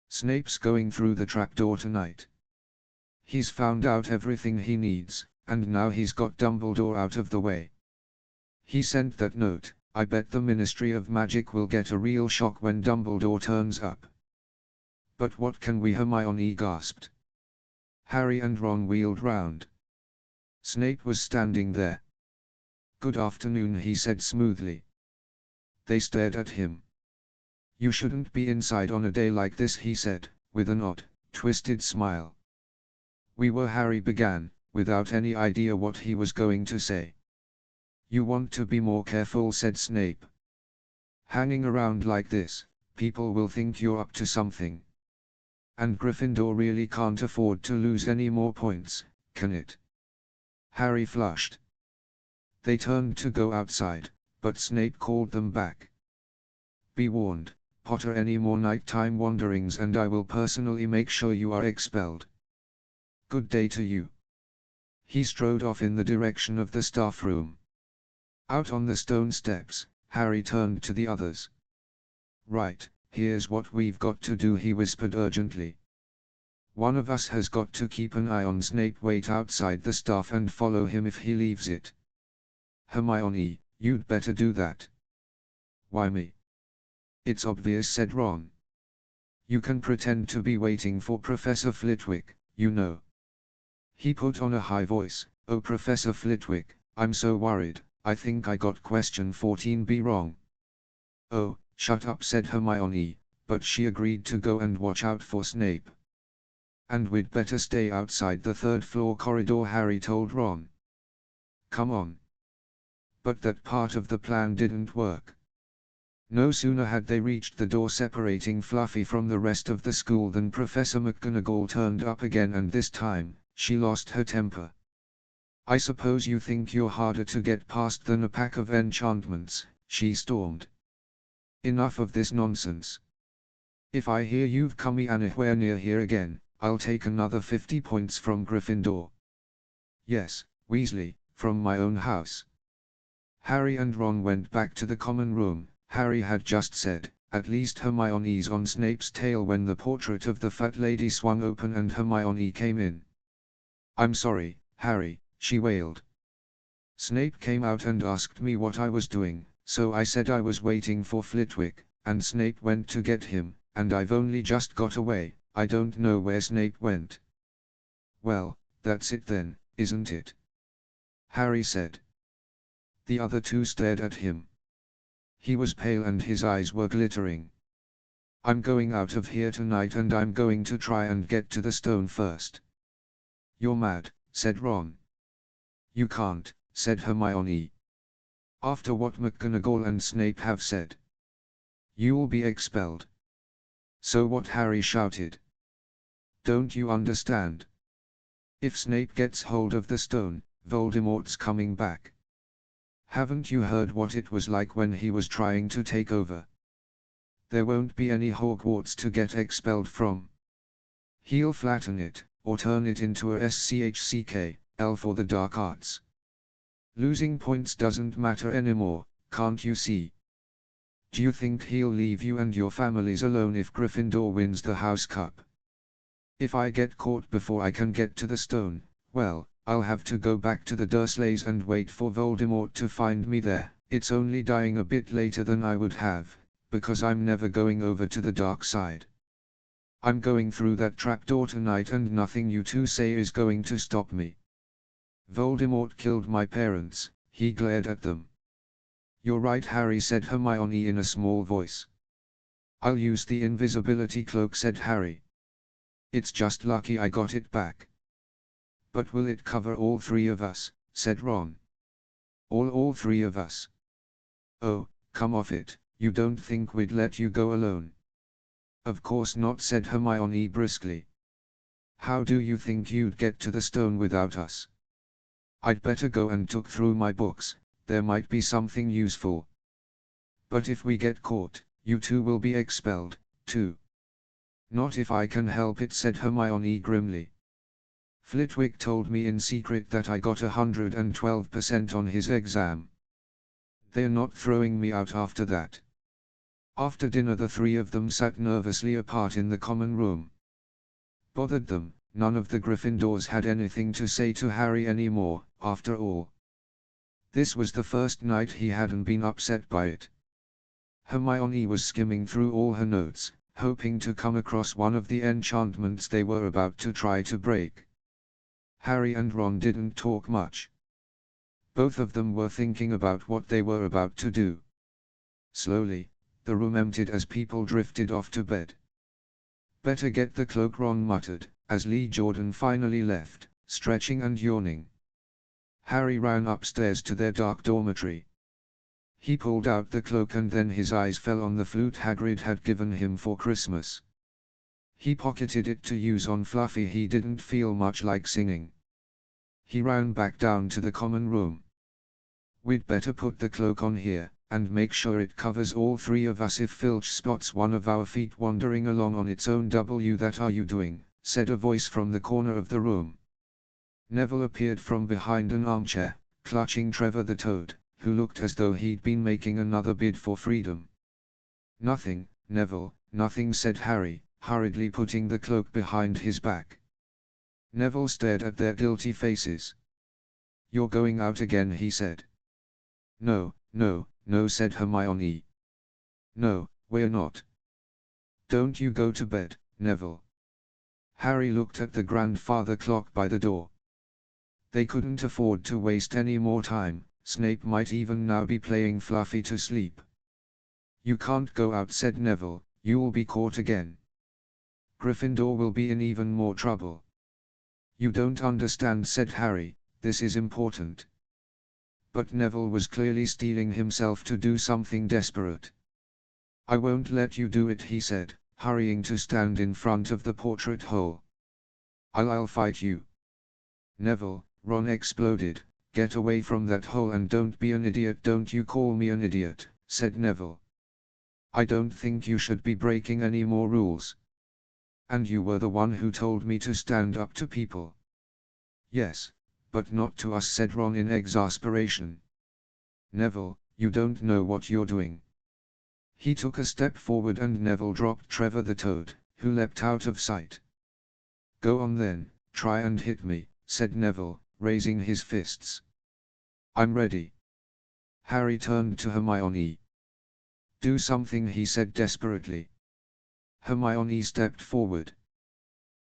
Snape's going through the trapdoor tonight. He's found out everything he needs, and now he's got Dumbledore out of the way. He sent that note. I bet the Ministry of Magic will get a real shock when Dumbledore turns up. But what can we? Hermione gasped. Harry and Ron wheeled round. Snape was standing there. Good afternoon, he said smoothly. They stared at him. You shouldn't be inside on a day like this, he said, with an odd, twisted smile. We were, Harry began, without any idea what he was going to say. You want to be more careful, said Snape. Hanging around like this, people will think you're up to something. And Gryffindor really can't afford to lose any more points, can it? Harry flushed. They turned to go outside, but Snape called them back. Be warned, Potter, any more nighttime wanderings and I will personally make sure you are expelled. Good day to you. He strode off in the direction of the staff room. Out on the stone steps, Harry turned to the others. Right, here's what we've got to do, he whispered urgently. One of us has got to keep an eye on Snape, wait outside the staff and follow him if he leaves it. Hermione, you'd better do that. Why me? It's obvious, said Ron. You can pretend to be waiting for Professor Flitwick, you know. He put on a high voice. Oh, Professor Flitwick, I'm so worried. I think I got question 14B wrong. Oh, shut up, said Hermione, but she agreed to go and watch out for Snape. And we'd better stay outside the third-floor corridor, Harry told Ron. Come on. But that part of the plan didn't work. No sooner had they reached the door separating Fluffy from the rest of the school than Professor McGonagall turned up again, and this time, she lost her temper. I suppose you think you're harder to get past than a pack of enchantments, she stormed. Enough of this nonsense. If I hear you've come anywhere near here again, I'll take another 50 points from Gryffindor. Yes, Weasley, from my own house. Harry and Ron went back to the common room. Harry had just said, at least Hermione's on Snape's tail, when the portrait of the fat lady swung open and Hermione came in. I'm sorry, Harry, she wailed. Snape came out and asked me what I was doing, so I said I was waiting for Flitwick, and Snape went to get him, and I've only just got away. I don't know where Snape went. Well, that's it then, isn't it? Harry said. The other two stared at him. He was pale and his eyes were glittering. I'm going out of here tonight and I'm going to try and get to the stone first. You're mad, said Ron. You can't, said Hermione. After what McGonagall and Snape have said. You'll be expelled. So what? Harry shouted. Don't you understand? If Snape gets hold of the stone, Voldemort's coming back. Haven't you heard what it was like when he was trying to take over? There won't be any Hogwarts to get expelled from. He'll flatten it, or turn it into a SCHCK, L for the dark arts. Losing points doesn't matter anymore, can't you see? Do you think he'll leave you and your families alone if Gryffindor wins the House Cup? If I get caught before I can get to the stone, well, I'll have to go back to the Dursleys and wait for Voldemort to find me there. It's only dying a bit later than I would have, because I'm never going over to the dark side. I'm going through that trapdoor tonight and nothing you two say is going to stop me. Voldemort killed my parents, he glared at them. You're right, Harry, said Hermione in a small voice. I'll use the invisibility cloak, said Harry. It's just lucky I got it back. But will it cover all three of us, said Ron. All three of us? Oh, come off it, you don't think we'd let you go alone? Of course not, said Hermione briskly. How do you think you'd get to the stone without us? I'd better go and look through my books, there might be something useful. But if we get caught, you two will be expelled, too. Not if I can help it, said Hermione grimly. Flitwick told me in secret that I got 112% on his exam. They're not throwing me out after that. After dinner the three of them sat nervously apart in the common room. Bothered them, none of the Gryffindors had anything to say to Harry anymore, after all. This was the first night he hadn't been upset by it. Hermione was skimming through all her notes, hoping to come across one of the enchantments they were about to try to break. Harry and Ron didn't talk much. Both of them were thinking about what they were about to do. Slowly, the room emptied as people drifted off to bed. Better get the cloak, Ron muttered, as Lee Jordan finally left, stretching and yawning. Harry ran upstairs to their dark dormitory. He pulled out the cloak and then his eyes fell on the flute Hagrid had given him for Christmas. He pocketed it to use on Fluffy. He didn't feel much like singing. He ran back down to the common room. We'd better put the cloak on here, and make sure it covers all three of us if Filch spots one of our feet wandering along on its own. That are you doing? Said a voice from the corner of the room. Neville appeared from behind an armchair, clutching Trevor the Toad, who looked as though he'd been making another bid for freedom. Nothing, Neville, nothing, said Harry, hurriedly putting the cloak behind his back. Neville stared at their guilty faces. You're going out again, he said. No, said Hermione. No, we're not. Don't you go to bed, Neville. Harry looked at the grandfather clock by the door. They couldn't afford to waste any more time, Snape might even now be playing Fluffy to sleep. You can't go out, said Neville, you'll be caught again. Gryffindor will be in even more trouble. You don't understand, said Harry, this is important. But Neville was clearly steeling himself to do something desperate. I won't let you do it, he said, hurrying to stand in front of the portrait hole. I'll fight you. Neville, Ron exploded, get away from that hole and don't be an idiot. Don't you call me an idiot, said Neville. I don't think you should be breaking any more rules. And you were the one who told me to stand up to people. Yes, but not to us, said Ron in exasperation. Neville, you don't know what you're doing. He took a step forward and Neville dropped Trevor the Toad, who leapt out of sight. Go on then, try and hit me, said Neville, raising his fists. I'm ready. Harry turned to Hermione. Do something, he said desperately. Hermione stepped forward.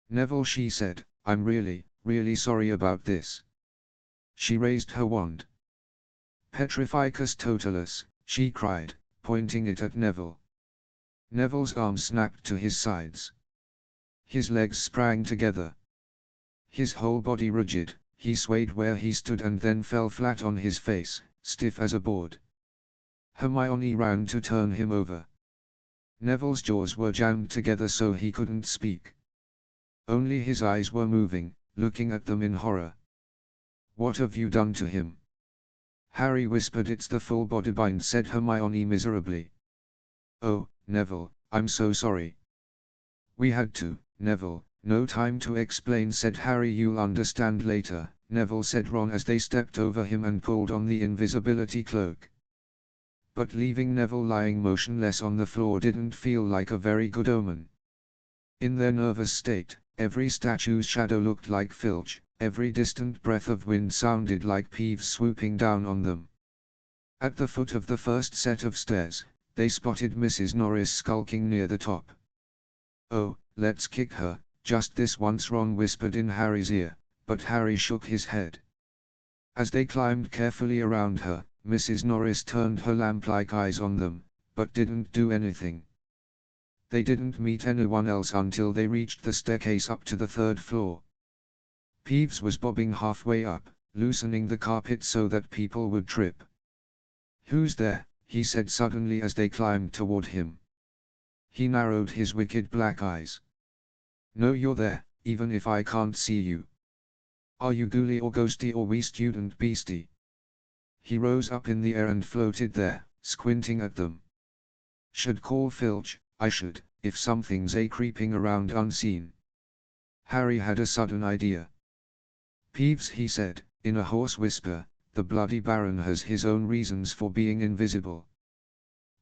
Neville, she said, I'm really sorry about this. She raised her wand. Petrificus totalus, she cried, pointing it at Neville. Neville's arms snapped to his sides. His legs sprang together. His whole body rigid, he swayed where he stood and then fell flat on his face, stiff as a board. Hermione ran to turn him over. Neville's jaws were jammed together so he couldn't speak. Only his eyes were moving, looking at them in horror. What have you done to him? Harry whispered. It's the full body bind, said Hermione miserably. Oh, Neville, I'm so sorry. We had to, Neville, no time to explain, said Harry. You'll understand later, Neville, said Ron as they stepped over him and pulled on the invisibility cloak. But leaving Neville lying motionless on the floor didn't feel like a very good omen. In their nervous state, every statue's shadow looked like Filch, every distant breath of wind sounded like Peeves swooping down on them. At the foot of the first set of stairs, they spotted Mrs. Norris skulking near the top. "Oh, let's kick her, just this once," Ron whispered in Harry's ear, but Harry shook his head. As they climbed carefully around her, Mrs. Norris turned her lamp-like eyes on them, but didn't do anything. They didn't meet anyone else until they reached the staircase up to the third floor. Peeves was bobbing halfway up, loosening the carpet so that people would trip. "Who's there?" he said suddenly as they climbed toward him. He narrowed his wicked black eyes. "No, you're there, even if I can't see you. Are you ghouly or ghosty or wee student beastie?" He rose up in the air and floated there, squinting at them. "Should call Filch, I should, if something's creeping around unseen." Harry had a sudden idea. "Peeves," he said, in a hoarse whisper, "the bloody Baron has his own reasons for being invisible."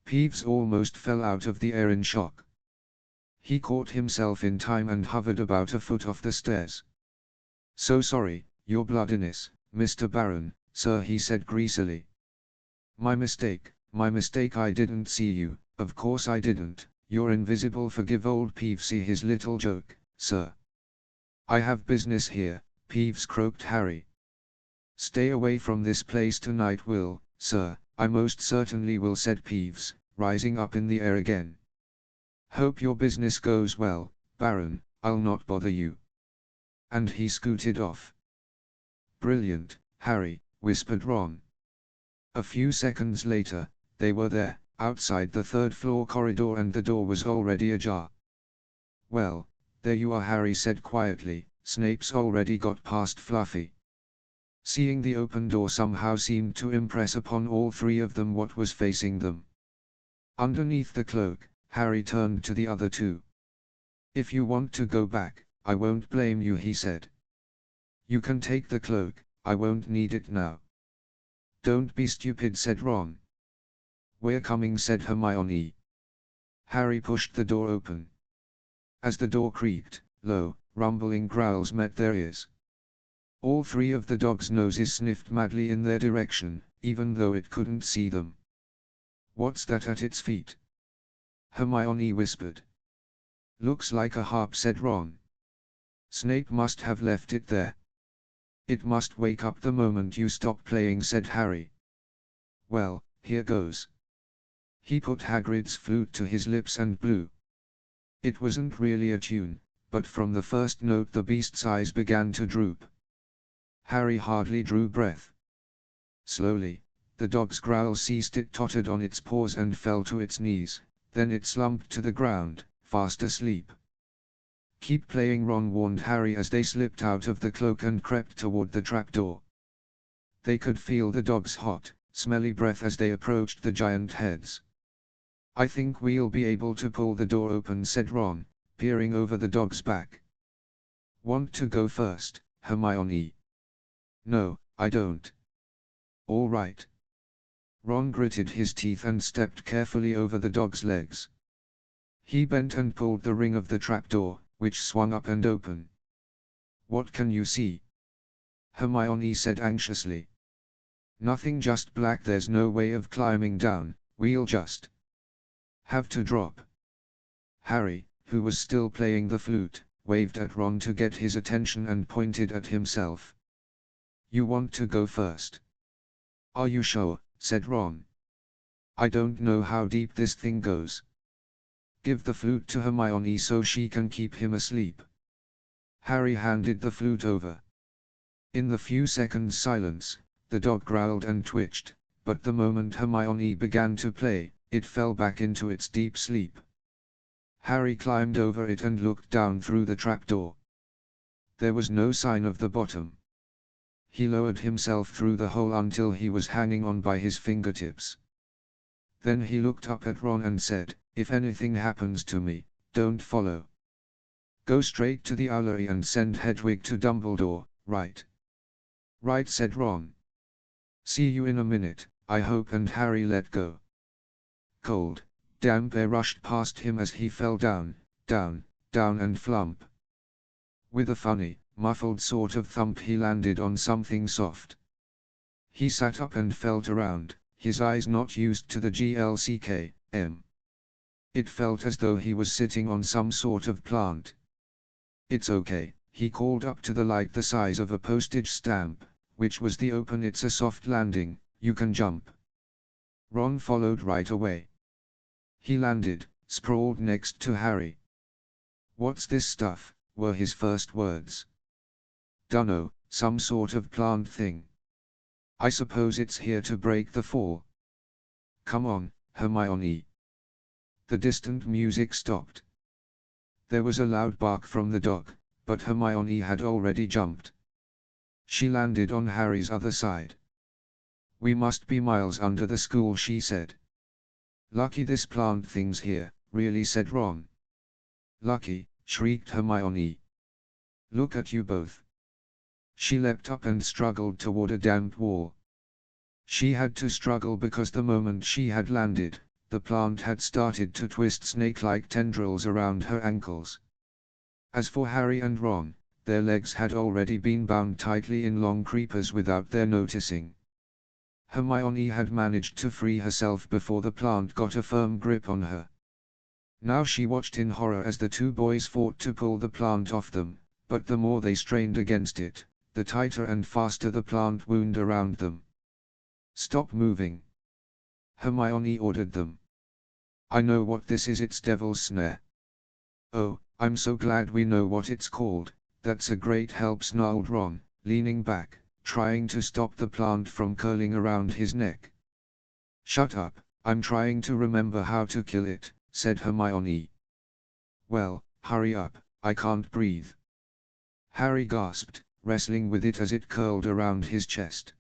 Peeves almost fell out of the air in shock. He caught himself in time and hovered about a foot off the stairs. "So sorry, your bloodiness, Mr. Baron, sir," he said greasily. My mistake, I didn't see you, of course I didn't, you're invisible." "Forgive old Peevesy his little joke, sir. I have business here," Peeves croaked Harry. "Stay away from this place tonight." "Will, sir, I most certainly will," said Peeves, rising up in the air again. "Hope your business goes well, Baron, I'll not bother you." And he scooted off. "Brilliant, Harry," whispered Ron. A few seconds later, they were there, outside the third-floor corridor, and the door was already ajar. "Well, there you are," Harry said quietly. "Snape's already got past Fluffy." Seeing the open door somehow seemed to impress upon all three of them what was facing them. Underneath the cloak, Harry turned to the other two. "If you want to go back, I won't blame you," he said. "You can take the cloak, I won't need it now." "Don't be stupid," said Ron. "We're coming," said Hermione. Harry pushed the door open. As the door creaked, low, rumbling growls met their ears. All three of the dogs' noses sniffed madly in their direction, even though it couldn't see them. "What's that at its feet?" Hermione whispered. "Looks like a harp," said Ron. "Snape must have left it there." "It must wake up the moment you stop playing," said Harry. "Well, here goes." He put Hagrid's flute to his lips and blew. It wasn't really a tune, but from the first note the beast's eyes began to droop. Harry hardly drew breath. Slowly, the dog's growl ceased. It tottered on its paws and fell to its knees, then it slumped to the ground, fast asleep. "Keep playing," Ron warned Harry as they slipped out of the cloak and crept toward the trapdoor. They could feel the dog's hot, smelly breath as they approached the giant heads. "I think we'll be able to pull the door open," said Ron, peering over the dog's back. "Want to go first, Hermione?" "No, I don't." "All right." Ron gritted his teeth and stepped carefully over the dog's legs. He bent and pulled the ring of the trapdoor, which swung up and open. "What can you see?" Hermione said anxiously. "Nothing, just black. There's no way of climbing down, we'll just have to drop." Harry, who was still playing the flute, waved at Ron to get his attention and pointed at himself. "You want to go first?" "Are you sure?" said Ron. "I don't know how deep this thing goes." "Give the flute to Hermione so she can keep him asleep." Harry handed the flute over. In the few seconds' silence, the dog growled and twitched, but the moment Hermione began to play, it fell back into its deep sleep. Harry climbed over it and looked down through the trapdoor. There was no sign of the bottom. He lowered himself through the hole until he was hanging on by his fingertips. Then he looked up at Ron and said, "If anything happens to me, don't follow. Go straight to the owlery and send Hedwig to Dumbledore, right?" Right, said Ron. See you in a minute, I hope, and Harry let go. Cold, damp air rushed past him as he fell down, down, down and flump. With a funny, muffled sort of thump he landed on something soft. He sat up and felt around, his eyes not used to the GLCKM. It felt as though he was sitting on some sort of plant. It's okay, he called up to the light the size of a postage stamp, which was the open. It's a soft landing, you can jump. Ron followed right away. He landed, sprawled next to Harry. What's this stuff, were his first words. Dunno, some sort of plant thing. I suppose it's here to break the fall. Come on, Hermione. The distant music stopped. There was a loud bark from the dog, but Hermione had already jumped. She landed on Harry's other side. We must be miles under the school, she said. Lucky this plant thing's here, really, said Ron. Lucky, shrieked Hermione. Look at you both. She leapt up and struggled toward a damp wall. She had to struggle because the moment she had landed, the plant had started to twist snake-like tendrils around her ankles. As for Harry and Ron, their legs had already been bound tightly in long creepers without their noticing. Hermione had managed to free herself before the plant got a firm grip on her. Now she watched in horror as the two boys fought to pull the plant off them, but the more they strained against it, the tighter and faster the plant wound around them. Stop moving, Hermione ordered them. I know what this is, it's Devil's Snare. Oh, I'm so glad we know what it's called. That's a great help, snarled Ron, leaning back, trying to stop the plant from curling around his neck. Shut up, I'm trying to remember how to kill it, said Hermione. Well, hurry up, I can't breathe. Harry gasped, wrestling with it as it curled around his chest.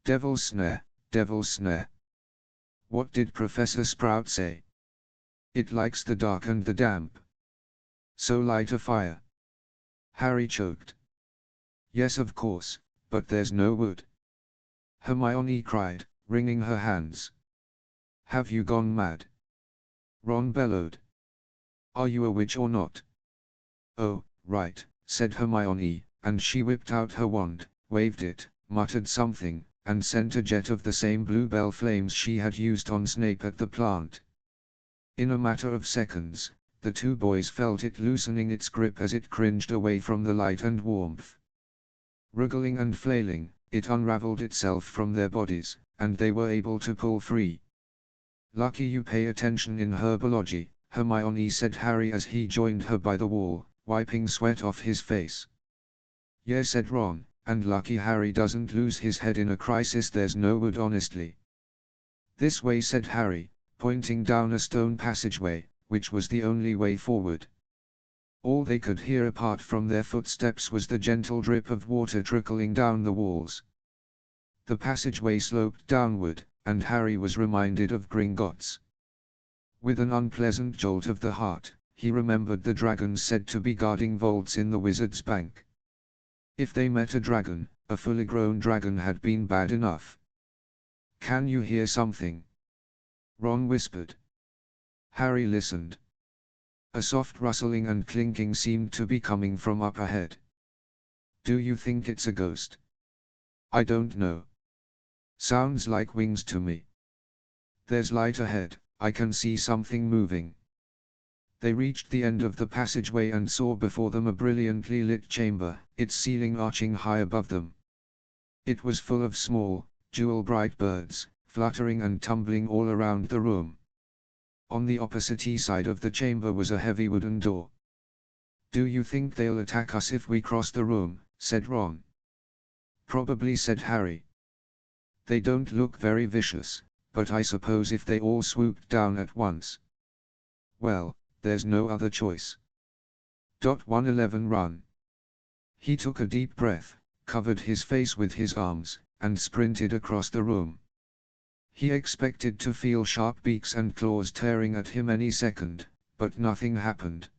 Devil's Snare, Devil's Snare. What did Professor Sprout say? It likes the dark and the damp. So light a fire. Harry choked. Yes, of course, but there's no wood. Hermione cried, wringing her hands. Have you gone mad? Ron bellowed. Are you a witch or not? Oh, right, said Hermione, and she whipped out her wand, waved it, muttered something, and sent a jet of the same bluebell flames she had used on Snape at the plant. In a matter of seconds, the two boys felt it loosening its grip as it cringed away from the light and warmth. Wriggling and flailing, it unraveled itself from their bodies, and they were able to pull free. Lucky you pay attention in herbology, Hermione said Harry as he joined her by the wall, wiping sweat off his face. Yeah, said Ron, and lucky Harry doesn't lose his head in a crisis. There's no wood, honestly. This way, said Harry, pointing down a stone passageway, which was the only way forward. All they could hear apart from their footsteps was the gentle drip of water trickling down the walls. The passageway sloped downward, and Harry was reminded of Gringotts. With an unpleasant jolt of the heart, he remembered the dragons said to be guarding vaults in the Wizard's Bank. If they met a dragon, a fully grown dragon had been bad enough. Can you hear something? Ron whispered. Harry listened. A soft rustling and clinking seemed to be coming from up ahead. Do you think it's a ghost? I don't know. Sounds like wings to me. There's light ahead, I can see something moving. They reached the end of the passageway and saw before them a brilliantly lit chamber, its ceiling arching high above them. It was full of small, jewel-bright birds, fluttering and tumbling all around the room. On the opposite side of the chamber was a heavy wooden door. Do you think they'll attack us if we cross the room? Said Ron. Probably, said Harry. They don't look very vicious, but I suppose if they all swooped down at once. Well, there's no other choice. 111 Run. He took a deep breath, covered his face with his arms, and sprinted across the room. He expected to feel sharp beaks and claws tearing at him any second, but nothing happened.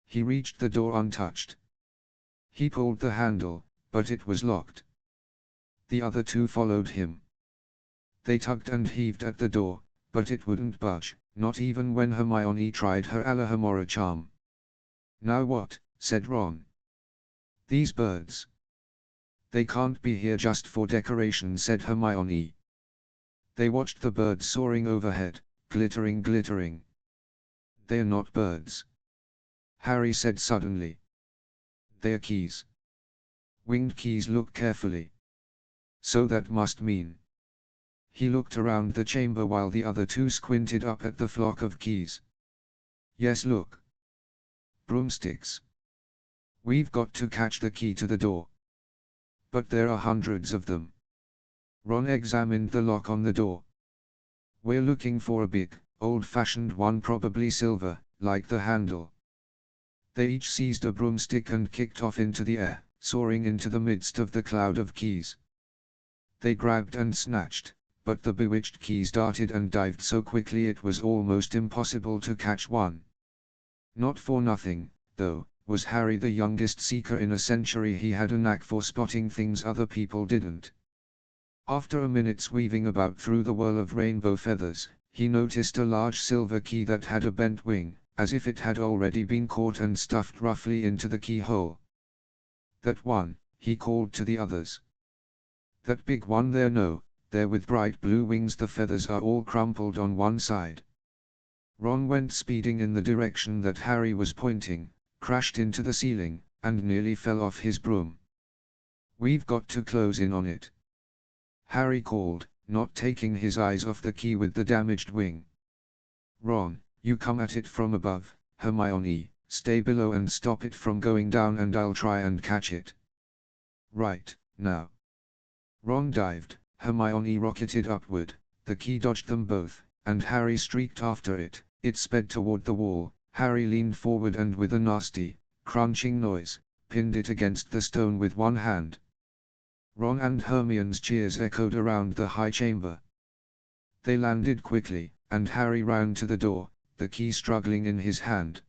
He reached the door untouched. He pulled the handle, but it was locked. The other two followed him. They tugged and heaved at the door, but it wouldn't budge, not even when Hermione tried her Alohomora charm. "Now what?" said Ron. "These birds. They can't be here just for decoration," said Hermione. They watched the birds soaring overhead, glittering. "They're not birds," Harry said suddenly. "They're keys. Winged keys. Look carefully. So that must mean..." He looked around the chamber while the other two squinted up at the flock of keys. "Yes, look. Broomsticks. We've got to catch the key to the door. But there are hundreds of them." Ron examined the lock on the door. "We're looking for a big, old-fashioned one, probably silver, like the handle." They each seized a broomstick and kicked off into the air, soaring into the midst of the cloud of keys. They grabbed and snatched, but the bewitched keys darted and dived so quickly it was almost impossible to catch one. Not for nothing, though, was Harry the youngest seeker in a century. He had a knack for spotting things other people didn't. After a minute's weaving about through the whirl of rainbow feathers, he noticed a large silver key that had a bent wing, as if it had already been caught and stuffed roughly into the keyhole. "That one," he called to the others. "That big one there. No, there with bright blue wings. The feathers are all crumpled on one side." Ron went speeding in the direction that Harry was pointing, crashed into the ceiling, and nearly fell off his broom. "We've got to close in on it," Harry called, not taking his eyes off the key with the damaged wing. "Ron, you come at it from above. Hermione, stay below and stop it from going down, and I'll try and catch it." "Right, now." Ron dived, Hermione rocketed upward, the key dodged them both, and Harry streaked after it. It sped toward the wall. Harry leaned forward and with a nasty, crunching noise, pinned it against the stone with one hand. Ron and Hermione's cheers echoed around the high chamber. They landed quickly, and Harry ran to the door, the key struggling in his hand.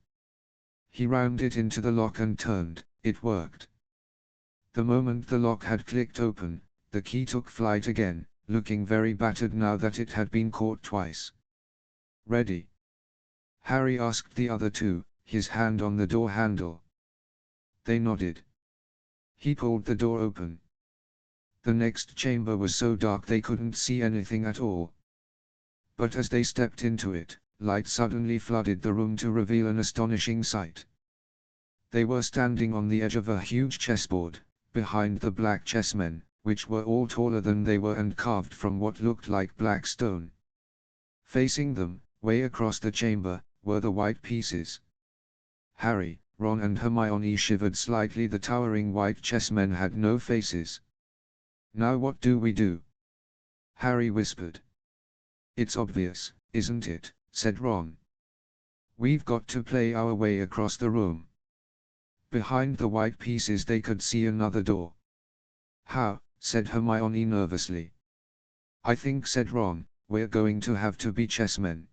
He rammed it into the lock and turned. It worked. The moment the lock had clicked open, the key took flight again, looking very battered now that it had been caught twice. "Ready?" Harry asked the other two, his hand on the door handle. They nodded. He pulled the door open. The next chamber was so dark they couldn't see anything at all. But as they stepped into it, light suddenly flooded the room to reveal an astonishing sight. They were standing on the edge of a huge chessboard, behind the black chessmen, which were all taller than they were and carved from what looked like black stone. Facing them, way across the chamber, were the white pieces. Harry, Ron and Hermione shivered slightly. The towering white chessmen had no faces. "Now what do we do?" Harry whispered. "It's obvious, isn't it?" said Ron. "We've got to play our way across the room." Behind the white pieces they could see another door. "How?" said Hermione nervously. "I think," said Ron, "we're going to have to be chessmen."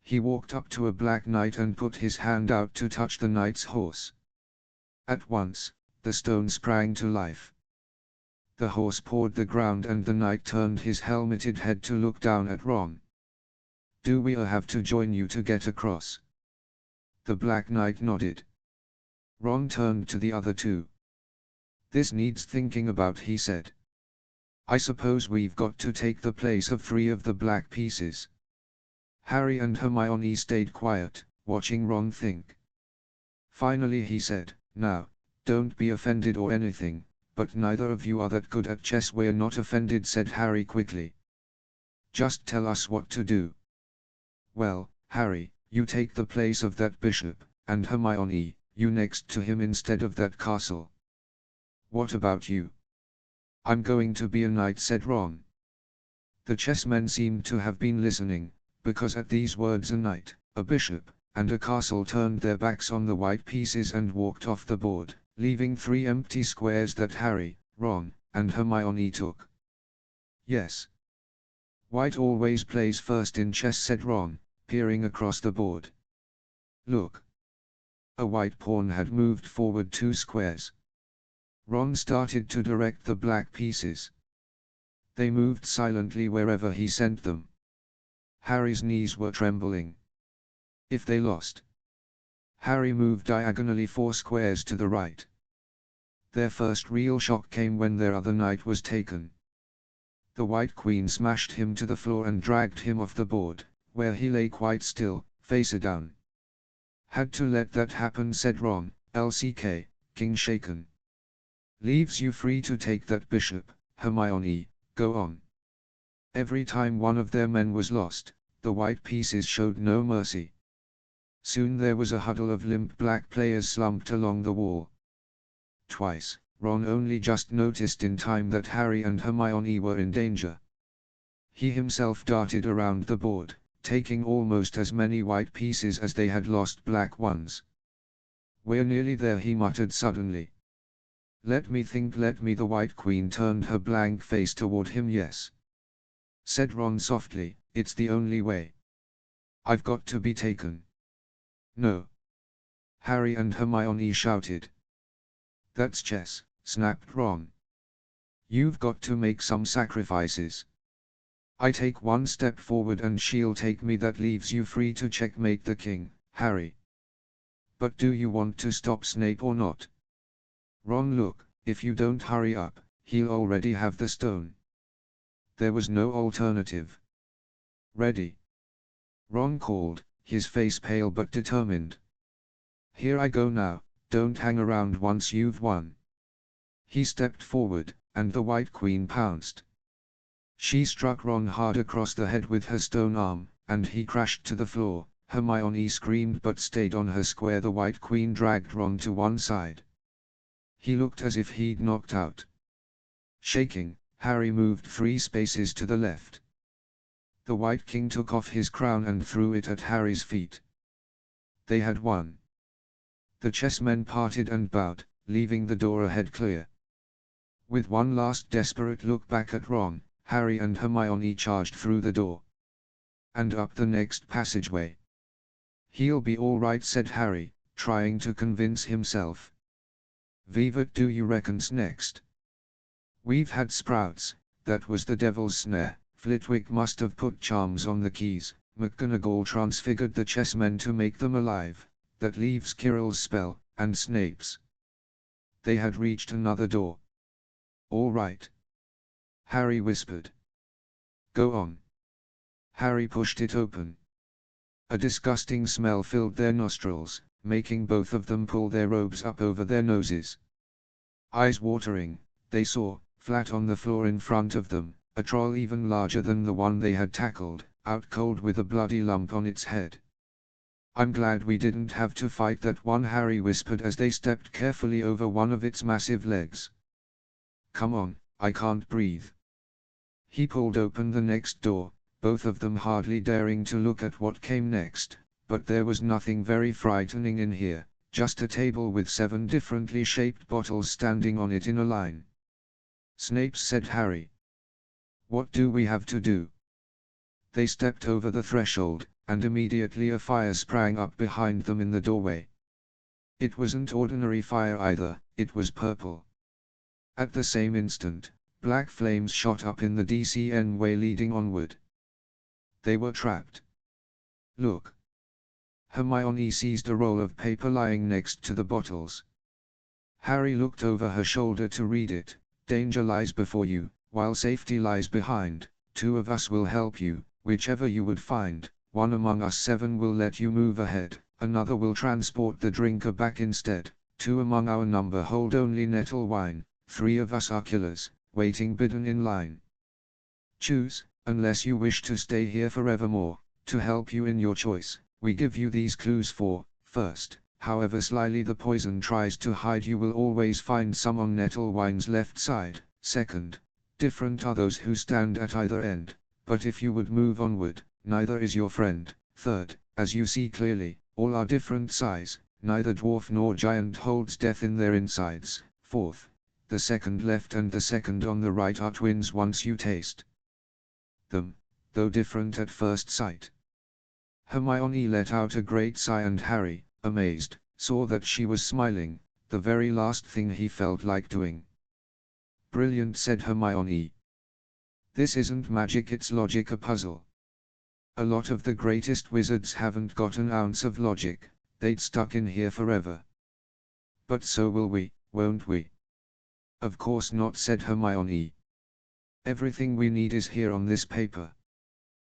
He walked up to a black knight and put his hand out to touch the knight's horse. At once, the stone sprang to life. The horse pawed the ground and the knight turned his helmeted head to look down at Ron. "Do we have to join you to get across?" The Black Knight nodded. Ron turned to the other two. "This needs thinking about," he said. "I suppose we've got to take the place of 3 of the black pieces." Harry and Hermione stayed quiet, watching Ron think. Finally he said, "Now, don't be offended or anything, but neither of you are that good at chess." "We're not offended," said Harry quickly. "Just tell us what to do." "Well, Harry, you take the place of that bishop, and Hermione, you next to him instead of that castle." "What about you?" "I'm going to be a knight," said Ron. The chessmen seemed to have been listening, because at these words a knight, a bishop, and a castle turned their backs on the white pieces and walked off the board, leaving 3 empty squares that Harry, Ron, and Hermione took. "Yes. White always plays first in chess," said Ron, peering across the board. "Look." A white pawn had moved forward 2 squares. Ron started to direct the black pieces. They moved silently wherever he sent them. Harry's knees were trembling. If they lost? Harry moved diagonally 4 squares to the right. Their first real shock came when their other knight was taken. The White Queen smashed him to the floor and dragged him off the board, where he lay quite still, face down. Had to let that happen, said Ron, LCK, king shaken. Leaves you free to take that bishop, Hermione, go on. Every time one of their men was lost, the white pieces showed no mercy. Soon there was a huddle of limp black players slumped along the wall. Twice, Ron only just noticed in time that Harry and Hermione were in danger. He himself darted around the board, taking almost as many white pieces as they had lost black ones. We're nearly there, he muttered suddenly. Let me think, let me. The White Queen turned her blank face toward him. Yes, said Ron softly, it's the only way. I've got to be taken. No, Harry and Hermione shouted. That's chess, snapped Ron. You've got to make some sacrifices. I take one step forward and she'll take me. That leaves you free to checkmate the king, Harry. But do you want to stop Snape or not? Ron, look, if you don't hurry up, he'll already have the stone. There was no alternative. Ready? Ron called, his face pale but determined. Here I go now, don't hang around once you've won. He stepped forward, and the White Queen pounced. She struck Ron hard across the head with her stone arm, and he crashed to the floor. Hermione screamed but stayed on her square. The White Queen dragged Ron to one side. He looked as if he'd knocked out. Shaking, Harry moved 3 spaces to the left. The White King took off his crown and threw it at Harry's feet. They had won. The chessmen parted and bowed, leaving the door ahead clear. With one last desperate look back at Ron, Harry and Hermione charged through the door. And up the next passageway. He'll be all right, said Harry, trying to convince himself. What do you reckon's next? We've had sprouts, that was the devil's snare. Flitwick must have put charms on the keys. McGonagall transfigured the chessmen to make them alive. That leaves Kirill's spell, and Snape's. They had reached another door. All right, Harry whispered. Go on. Harry pushed it open. A disgusting smell filled their nostrils, making both of them pull their robes up over their noses. Eyes watering, they saw, flat on the floor in front of them, a troll even larger than the one they had tackled, out cold with a bloody lump on its head. I'm glad we didn't have to fight that one, Harry whispered as they stepped carefully over one of its massive legs. Come on, I can't breathe. He pulled open the next door, both of them hardly daring to look at what came next, but there was nothing very frightening in here, just a table with 7 differently shaped bottles standing on it in a line. Snape, said Harry. What do we have to do? They stepped over the threshold, and immediately a fire sprang up behind them in the doorway. It wasn't ordinary fire either, it was purple. At the same instant, black flames shot up in the DCN way leading onward. They were trapped. Look. Hermione seized a roll of paper lying next to the bottles. Harry looked over her shoulder to read it. Danger lies before you, while safety lies behind. 2 of us will help you, whichever you would find. 1 among us 7 will let you move ahead, another will transport the drinker back instead. 2 among our number hold only nettle wine. 3 of us are killers, waiting bidden in line. Choose, unless you wish to stay here forevermore. To help you in your choice, we give you these clues. For, first, however slyly the poison tries to hide, you will always find some on nettle wine's left side. Second, different are those who stand at either end, but if you would move onward, neither is your friend. Third, as you see clearly, all are different size, neither dwarf nor giant holds death in their insides. Fourth, the second left and the second on the right are twins once you taste them, though different at first sight. Hermione let out a great sigh, and Harry, amazed, saw that she was smiling, the very last thing he felt like doing. Brilliant, said Hermione. This isn't magic, it's logic, a puzzle. A lot of the greatest wizards haven't got an ounce of logic, they'd stuck in here forever. But so will we, won't we? Of course not, said Hermione. Everything we need is here on this paper.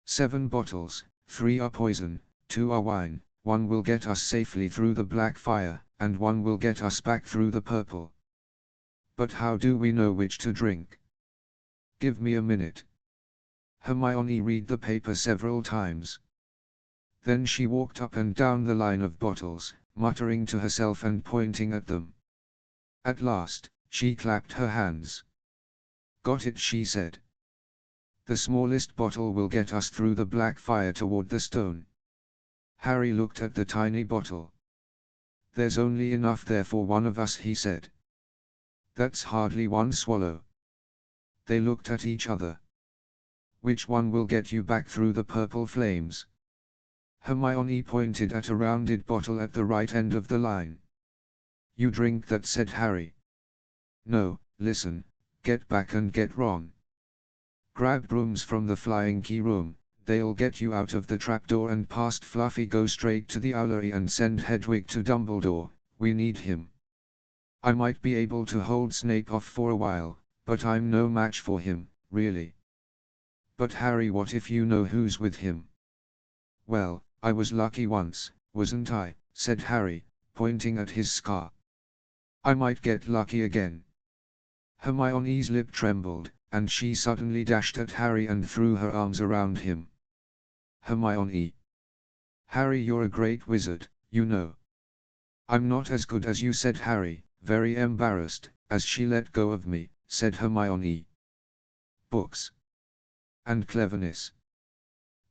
7 bottles, 3 are poison, 2 are wine, 1 will get us safely through the black fire, and 1 will get us back through the purple. But how do we know which to drink? Give me a minute. Hermione read the paper several times. Then she walked up and down the line of bottles, muttering to herself and pointing at them. At last, she clapped her hands. Got it, she said. The smallest bottle will get us through the black fire toward the stone. Harry looked at the tiny bottle. There's only enough there for one of us, he said. That's hardly 1 swallow. They looked at each other. Which one will get you back through the purple flames? Hermione pointed at a rounded bottle at the right end of the line. You drink that, said Harry. No, listen, get back and get Ron. Grab brooms from the flying key room, they'll get you out of the trapdoor and past Fluffy, go straight to the owlery and send Hedwig to Dumbledore, we need him. I might be able to hold Snape off for a while, but I'm no match for him, really. But Harry, what if you know who's with him? Well, I was lucky once, wasn't I, said Harry, pointing at his scar. I might get lucky again. Hermione's lip trembled, and she suddenly dashed at Harry and threw her arms around him. Hermione. Harry, you're a great wizard, you know. I'm not as good as you, said Harry, very embarrassed. As she let go of me, said Hermione. Books. And cleverness.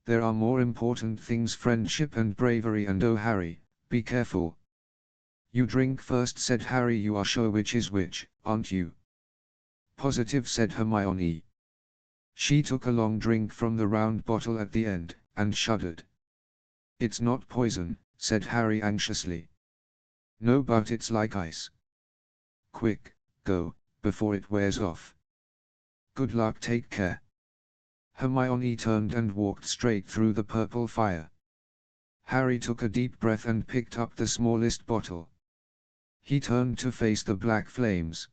There are more important things, friendship and bravery, and oh Harry, be careful. You drink first, said Harry. You are sure which is which, aren't you? Positive, said Hermione. She took a long drink from the round bottle at the end, and shuddered. It's not poison, said Harry anxiously. No, but it's like ice. Quick, go, before it wears off. Good luck, take care. Hermione turned and walked straight through the purple fire. Harry took a deep breath and picked up the smallest bottle. He turned to face the black flames.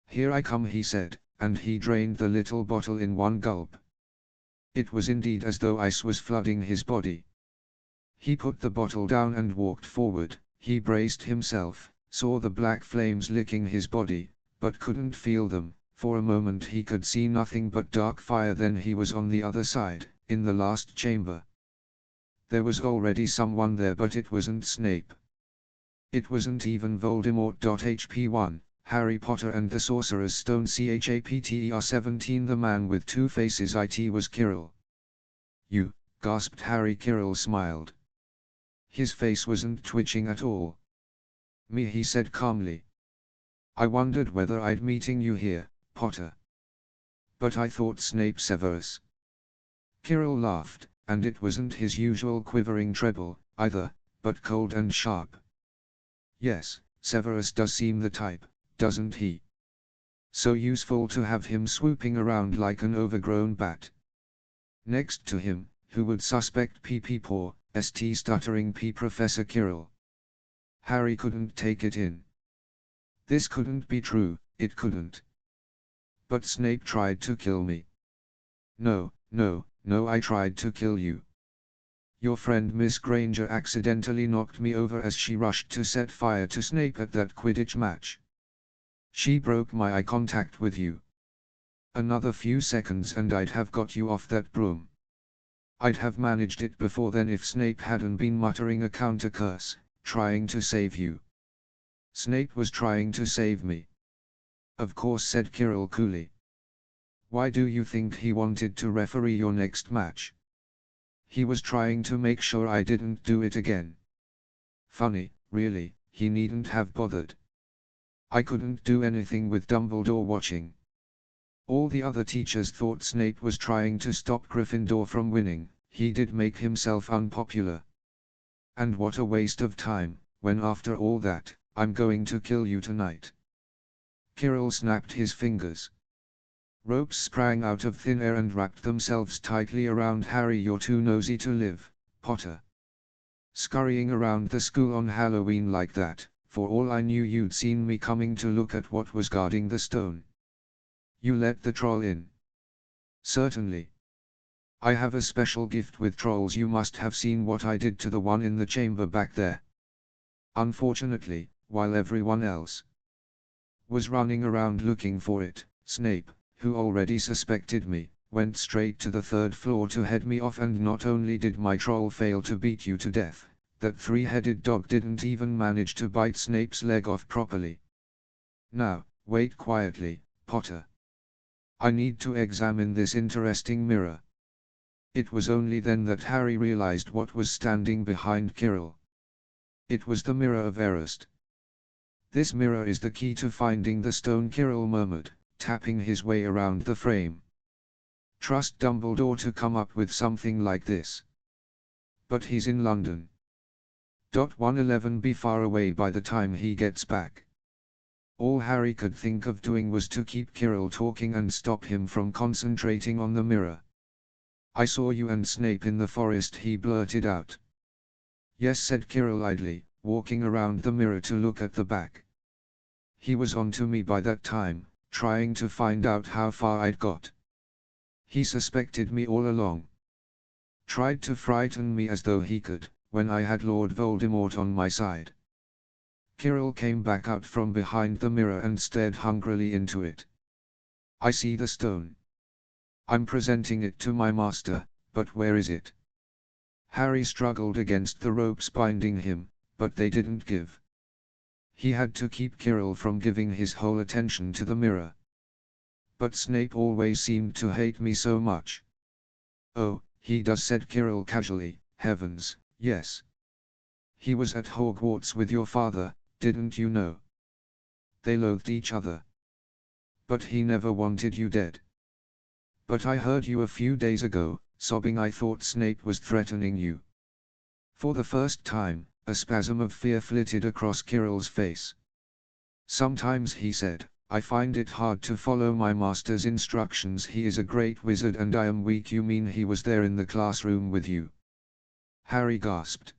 Here I come, he said, and he drained the little bottle in one gulp. It was indeed as though ice was flooding his body. He put the bottle down and walked forward. He braced himself, saw the black flames licking his body, but couldn't feel them. For a moment he could see nothing but dark fire. Then he was on the other side, in the last chamber. There was already someone there, but it wasn't Snape. It wasn't even Voldemort. HP1, Harry Potter and the Sorcerer's Stone. CHAPTER 17. The man with 2 faces. It was Quirrell. You, gasped Harry. Quirrell smiled. His face wasn't twitching at all. Me, he said calmly. I wondered whether I'd meeting you here, Potter. But I thought Snape. Severus. Quirrell laughed, and it wasn't his usual quivering treble, either, but cold and sharp. Yes, Severus does seem the type, doesn't he? So useful to have him swooping around like an overgrown bat. Next to him, who would suspect Paw, stuttering Professor Quirrell. Harry couldn't take it in. This couldn't be true, it couldn't. But Snape tried to kill me. No, I tried to kill you. Your friend Miss Granger accidentally knocked me over as she rushed to set fire to Snape at that Quidditch match. She broke my eye contact with you. Another few seconds and I'd have got you off that broom. I'd have managed it before then if Snape hadn't been muttering a counter curse, trying to save you. Snape was trying to save me. Of course, said Quirrell coolly. Why do you think he wanted to referee your next match? He was trying to make sure I didn't do it again. Funny, really, he needn't have bothered. I couldn't do anything with Dumbledore watching. All the other teachers thought Snape was trying to stop Gryffindor from winning. He did make himself unpopular. And what a waste of time, when after all that, I'm going to kill you tonight. Quirrell snapped his fingers. Ropes sprang out of thin air and wrapped themselves tightly around Harry. "You're too nosy to live, Potter. Scurrying around the school on Halloween like that, for all I knew you'd seen me coming to look at what was guarding the stone. You let the troll in." "Certainly. I have a special gift with trolls. You must have seen what I did to the one in the chamber back there." Unfortunately, while everyone else was running around looking for it, Snape, who already suspected me, went straight to the third floor to head me off. "And not only did my troll fail to beat you to death, that three-headed dog didn't even manage to bite Snape's leg off properly. Now, wait quietly, Potter. I need to examine this interesting mirror." It was only then that Harry realized what was standing behind Quirrell. It was the mirror of Erist. "This mirror is the key to finding the stone," Quirrell murmured, tapping his way around the frame. "Trust Dumbledore to come up with something like this. But he's in London. 111 be far away by the time he gets back." All Harry could think of doing was to keep Quirrell talking and stop him from concentrating on the mirror. "I saw you and Snape in the forest," he blurted out. "Yes," said Quirrell idly, walking around the mirror to look at the back. "He was on to me by that time, trying to find out how far I'd got. He suspected me all along. Tried to frighten me as though he could, when I had Lord Voldemort on my side." Quirrell came back out from behind the mirror and stared hungrily into it. "I see the stone. I'm presenting it to my master, but where is it?" Harry struggled against the ropes binding him, but they didn't give. He had to keep Quirrell from giving his whole attention to the mirror. "But Snape always seemed to hate me so much." "Oh, he does," said Quirrell casually. "Heavens, yes. He was at Hogwarts with your father, didn't you know? They loathed each other. But he never wanted you dead. But I heard you a few days ago, sobbing. I thought Snape was threatening you." For the first time, a spasm of fear flitted across Quirrell's face. "Sometimes," he said, "I find it hard to follow my master's instructions. He is a great wizard and I am weak." "You mean he was there in the classroom with you?" Harry gasped.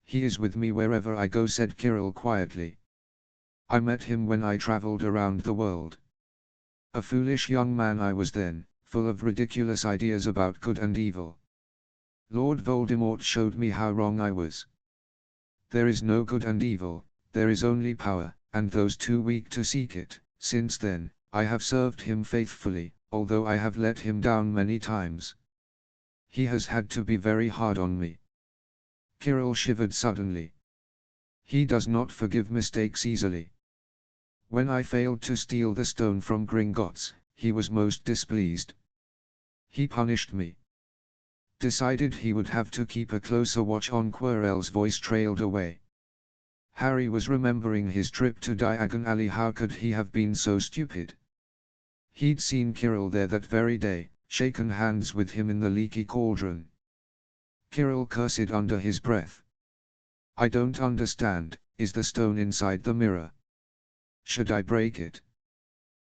"He is with me wherever I go," said Quirrell quietly. "I met him when I traveled around the world. A foolish young man I was then, full of ridiculous ideas about good and evil. Lord Voldemort showed me how wrong I was. There is no good and evil, there is only power, and those too weak to seek it. Since then, I have served him faithfully, although I have let him down many times. He has had to be very hard on me." Quirrell shivered suddenly. "He does not forgive mistakes easily. When I failed to steal the stone from Gringotts, he was most displeased. He punished me. Decided he would have to keep a closer watch on." Quirrell's voice trailed away. Harry was remembering his trip to Diagon Alley. How could he have been so stupid? He'd seen Quirrell there that very day, shaken hands with him in the leaky cauldron. Quirrell cursed under his breath. "I don't understand. Is the stone inside the mirror? Should I break it?"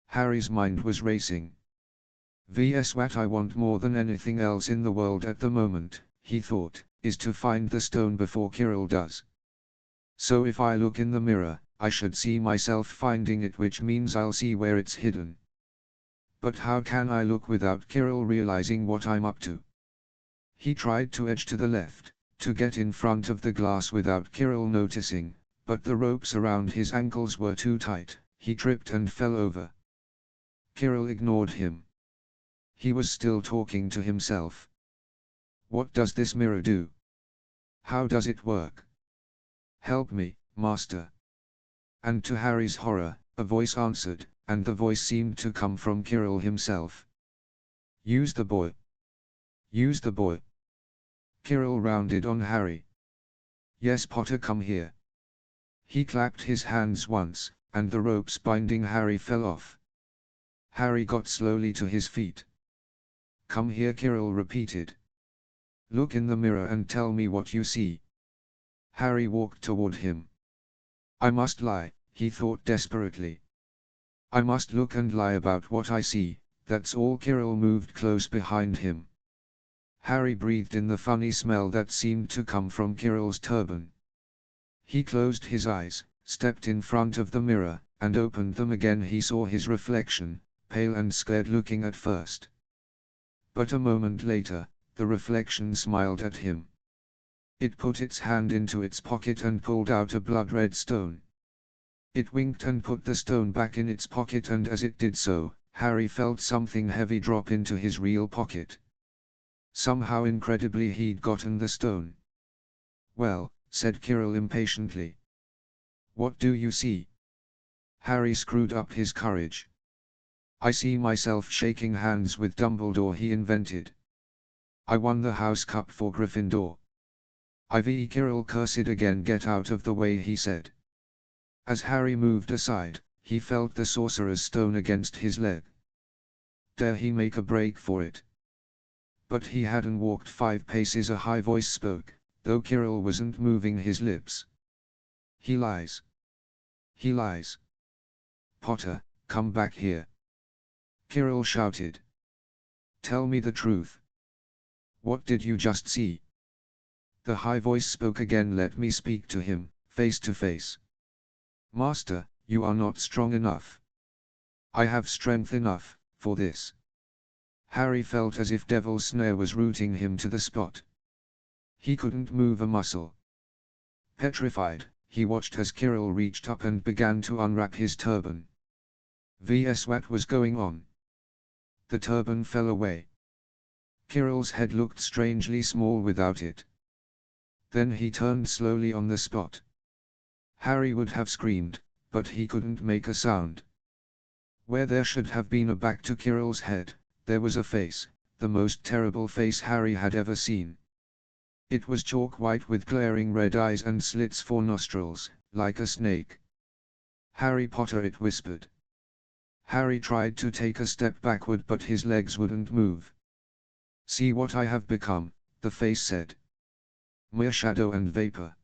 Harry's mind was racing. "Vs what I want more than anything else in the world at the moment," he thought, "is to find the stone before Quirrell does. So if I look in the mirror, I should see myself finding it, which means I'll see where it's hidden. But how can I look without Quirrell realizing what I'm up to?" He tried to edge to the left, to get in front of the glass without Quirrell noticing, but the ropes around his ankles were too tight. He tripped and fell over. Quirrell ignored him. He was still talking to himself. "What does this mirror do? How does it work? Help me, Master." And to Harry's horror, a voice answered, and the voice seemed to come from Quirrell himself. "Use the boy. Use the boy." Quirrell rounded on Harry. "Yes, Potter, come here." He clapped his hands once, and the ropes binding Harry fell off. Harry got slowly to his feet. "Come here," Quirrell repeated. "Look in the mirror and tell me what you see." Harry walked toward him. "I must lie," he thought desperately. "I must look and lie about what I see, That's all. Kirill moved close behind him. Harry breathed in the funny smell that seemed to come from Kirill's turban. He closed his eyes, stepped in front of the mirror, and opened them again. He saw his reflection, pale and scared looking at first. But a moment later, the reflection smiled at him. It put its hand into its pocket and pulled out a blood-red stone. It winked and put the stone back in its pocket, and as it did so, Harry felt something heavy drop into his real pocket. Somehow incredibly he'd gotten the stone. "Well," said Kirill impatiently. "What do you see?" Harry screwed up his courage. "I see myself shaking hands with Dumbledore," he invented. "I won the House Cup for Gryffindor." Kirill cursed again. "Get out of the way," he said. As Harry moved aside, he felt the Sorcerer's Stone against his leg. Dare he make a break for it? But he hadn't walked 5 paces. A high voice spoke, though Kirill wasn't moving his lips. "He lies. He lies. Potter, come back here!" Kirill shouted. "Tell me the truth. What did you just see?" The high voice spoke again. "Let me speak to him, face to face." "Master, you are not strong enough." "I have strength enough for this." Harry felt as if Devil's Snare was rooting him to the spot. He couldn't move a muscle. Petrified, he watched as Kirill reached up and began to unwrap his turban. What was going on? The turban fell away. Kirill's head looked strangely small without it. Then he turned slowly on the spot. Harry would have screamed, but he couldn't make a sound. Where there should have been a back to Kirill's head, there was a face, the most terrible face Harry had ever seen. It was chalk white with glaring red eyes and slits for nostrils, like a snake. "Harry Potter," it whispered. Harry tried to take a step backward, but his legs wouldn't move. "See what I have become," the face said. "Mere shadow and vapor.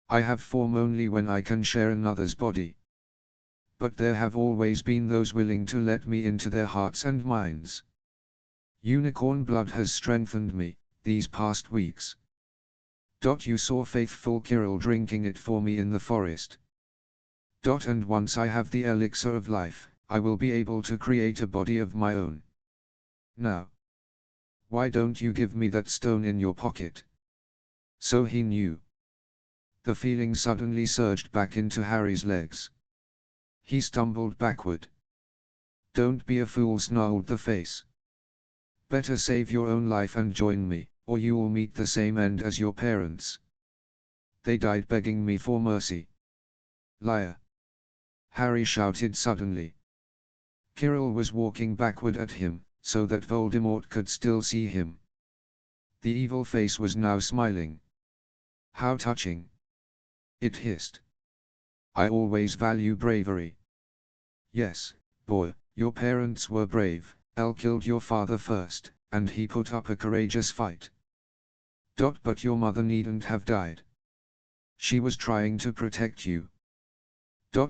I have form only when I can share another's body. But there have always been those willing to let me into their hearts and minds. Unicorn blood has strengthened me, these past weeks. You saw faithful Kirill drinking it for me in the forest. And once I have the elixir of life, I will be able to create a body of my own. Now, why don't you give me that stone in your pocket?" So he knew. The feeling suddenly surged back into Harry's legs. He stumbled backward. "Don't be a fool," snarled the face. "Better save your own life and join me, or you will meet the same end as your parents. They died begging me for mercy." "Liar!" Harry shouted suddenly. Kirill was walking backward at him, so that Voldemort could still see him. The evil face was now smiling. "How touching!" it hissed. "I always value bravery. Yes, boy, your parents were brave. El killed your father first, and he put up a courageous fight. But your mother needn't have died. She was trying to protect you.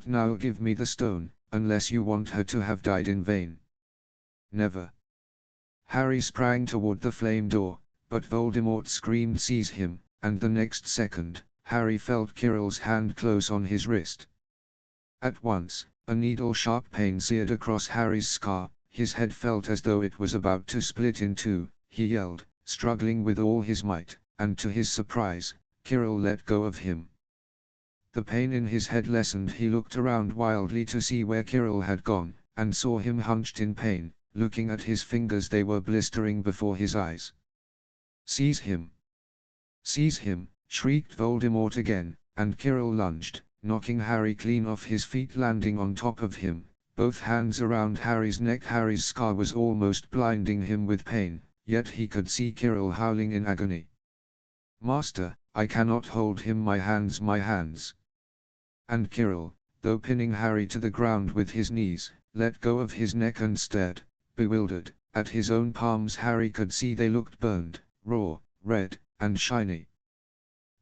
Now give me the stone, unless you want her to have died in vain." "Never." Harry sprang toward the flame door, but Voldemort screamed, "Seize him," and the next second, Harry felt Kirill's hand close on his wrist. At once, a needle-sharp pain seared across Harry's scar. His head felt as though it was about to split in two. He yelled, struggling with all his might, and to his surprise, Kirill let go of him. The pain in his head lessened. He looked around wildly to see where Kirill had gone, and saw him hunched in pain, looking at his fingers. They were blistering before his eyes. "Seize him! Seize him!" shrieked Voldemort again, and Kirill lunged, knocking Harry clean off his feet, landing on top of him, both hands around Harry's neck. Harry's scar was almost blinding him with pain, yet he could see Kirill howling in agony. "Master, I cannot hold him, my hands, my hands!" And Kirill, though pinning Harry to the ground with his knees, let go of his neck and stared, bewildered, at his own palms. Harry could see they looked burned, raw, red, and shiny.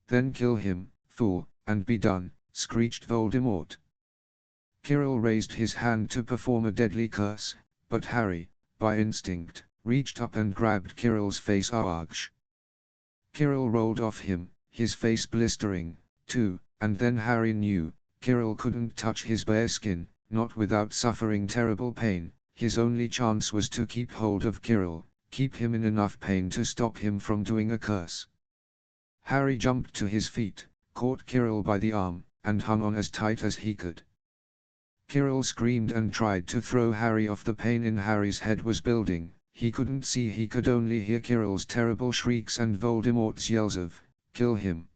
"Then kill him, fool, and be done," screeched Voldemort. Kirill raised his hand to perform a deadly curse, but Harry, by instinct, reached up and grabbed Kirill's face. Ouch! Kirill rolled off him, his face blistering, too, and then Harry knew, Kirill couldn't touch his bare skin, not without suffering terrible pain. His only chance was to keep hold of Kirill, keep him in enough pain to stop him from doing a curse. Harry jumped to his feet, caught Kirill by the arm, and hung on as tight as he could. Kirill screamed and tried to throw Harry off. The pain in Harry's head was building. He couldn't see, he could only hear Kirill's terrible shrieks and Voldemort's yells of, "Kill him!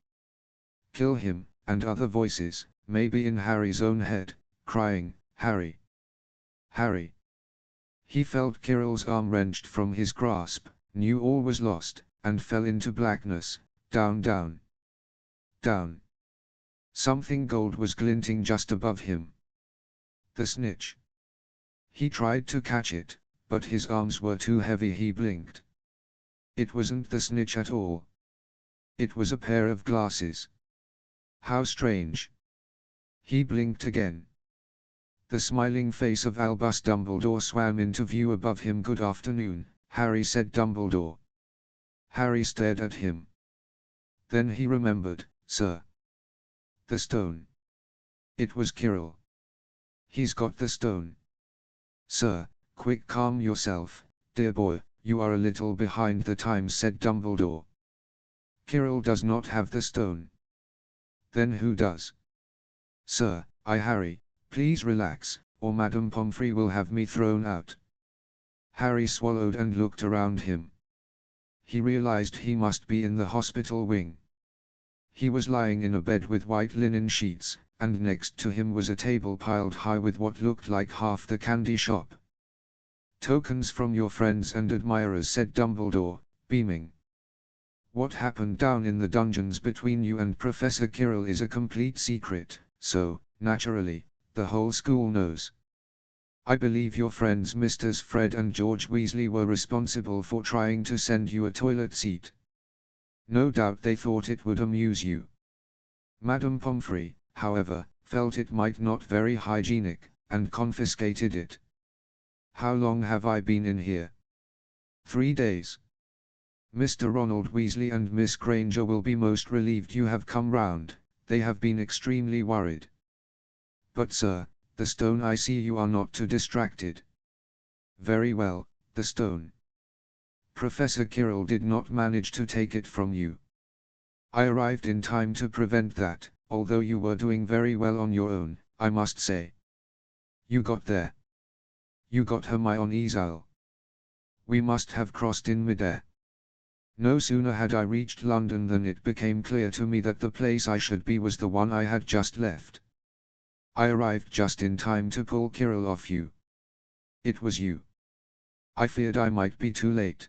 Kill him!" and other voices, maybe in Harry's own head, crying, "Harry! Harry!" He felt Kirill's arm wrenched from his grasp, knew all was lost, and fell into blackness, down, down, down. Something gold was glinting just above him. The snitch. He tried to catch it, but his arms were too heavy. He blinked. It wasn't the snitch at all. It was a pair of glasses. How strange. He blinked again. The smiling face of Albus Dumbledore swam into view above him. "Good afternoon, Harry," said Dumbledore. Harry stared at him. Then he remembered, "Sir. The stone." It was Kirill. "He's got the stone." "Sir, quick, calm yourself, dear boy, you are a little behind the times," said Dumbledore. "Kirill does not have the stone." "Then who does?" "Sir, I." "Harry, please relax, or Madame Pomfrey will have me thrown out." Harry swallowed and looked around him. He realized he must be in the hospital wing. He was lying in a bed with white linen sheets, and next to him was a table piled high with what looked like half the candy shop. "Tokens from your friends and admirers," said Dumbledore, beaming. "What happened down in the dungeons between you and Professor Kirill is a complete secret, so, naturally, the whole school knows. I believe your friends Misters Fred and George Weasley were responsible for trying to send you a toilet seat. No doubt they thought it would amuse you. Madame Pomfrey, however, felt it might not very hygienic, and confiscated it. How long have I been in here?" 3 days. "Mr. Ronald Weasley and Miss Granger will be most relieved you have come round. They have been extremely worried." "But sir, the stone, I see you are not too distracted." "Very well, the stone. Professor Kirill did not manage to take it from you. I arrived in time to prevent that, although you were doing very well on your own, I must say. You got there. You got Hermione Isle. We must have crossed in midair. No sooner had I reached London than it became clear to me that the place I should be was the one I had just left. I arrived just in time to pull Kirill off you. It was you. I feared I might be too late.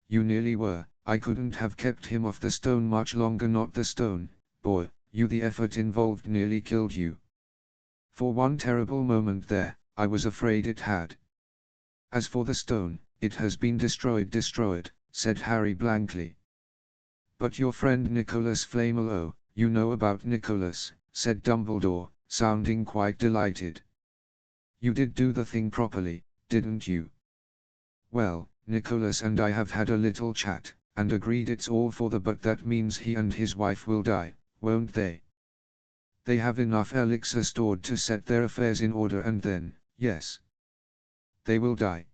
You nearly were. I couldn't have kept him off the stone much longer. Not the stone, boy, you. The effort involved nearly killed you. For one terrible moment there, I was afraid it had. As for the stone, it has been destroyed, said Harry blankly. But your friend Nicholas Flamel, oh, you know about Nicholas, said Dumbledore, sounding quite delighted. You did do the thing properly, didn't you? Well, Nicholas and I have had a little chat, and agreed it's all for the but that means he and his wife will die, won't they? They have enough elixir stored to set their affairs in order and then, yes, they will die.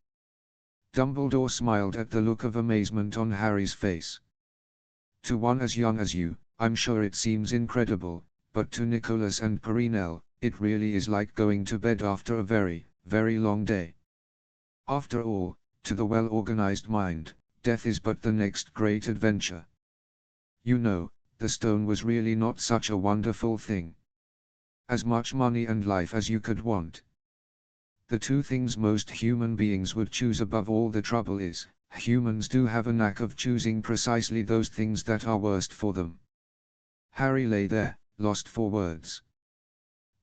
Dumbledore smiled at the look of amazement on Harry's face. To one as young as you, I'm sure it seems incredible, but to Nicholas and Perenelle, it really is like going to bed after a very, very long day. After all, to the well-organized mind, death is but the next great adventure. You know, the stone was really not such a wonderful thing. As much money and life as you could want. The two things most human beings would choose above all. The trouble is, humans do have a knack of choosing precisely those things that are worst for them. Harry lay there, lost for words.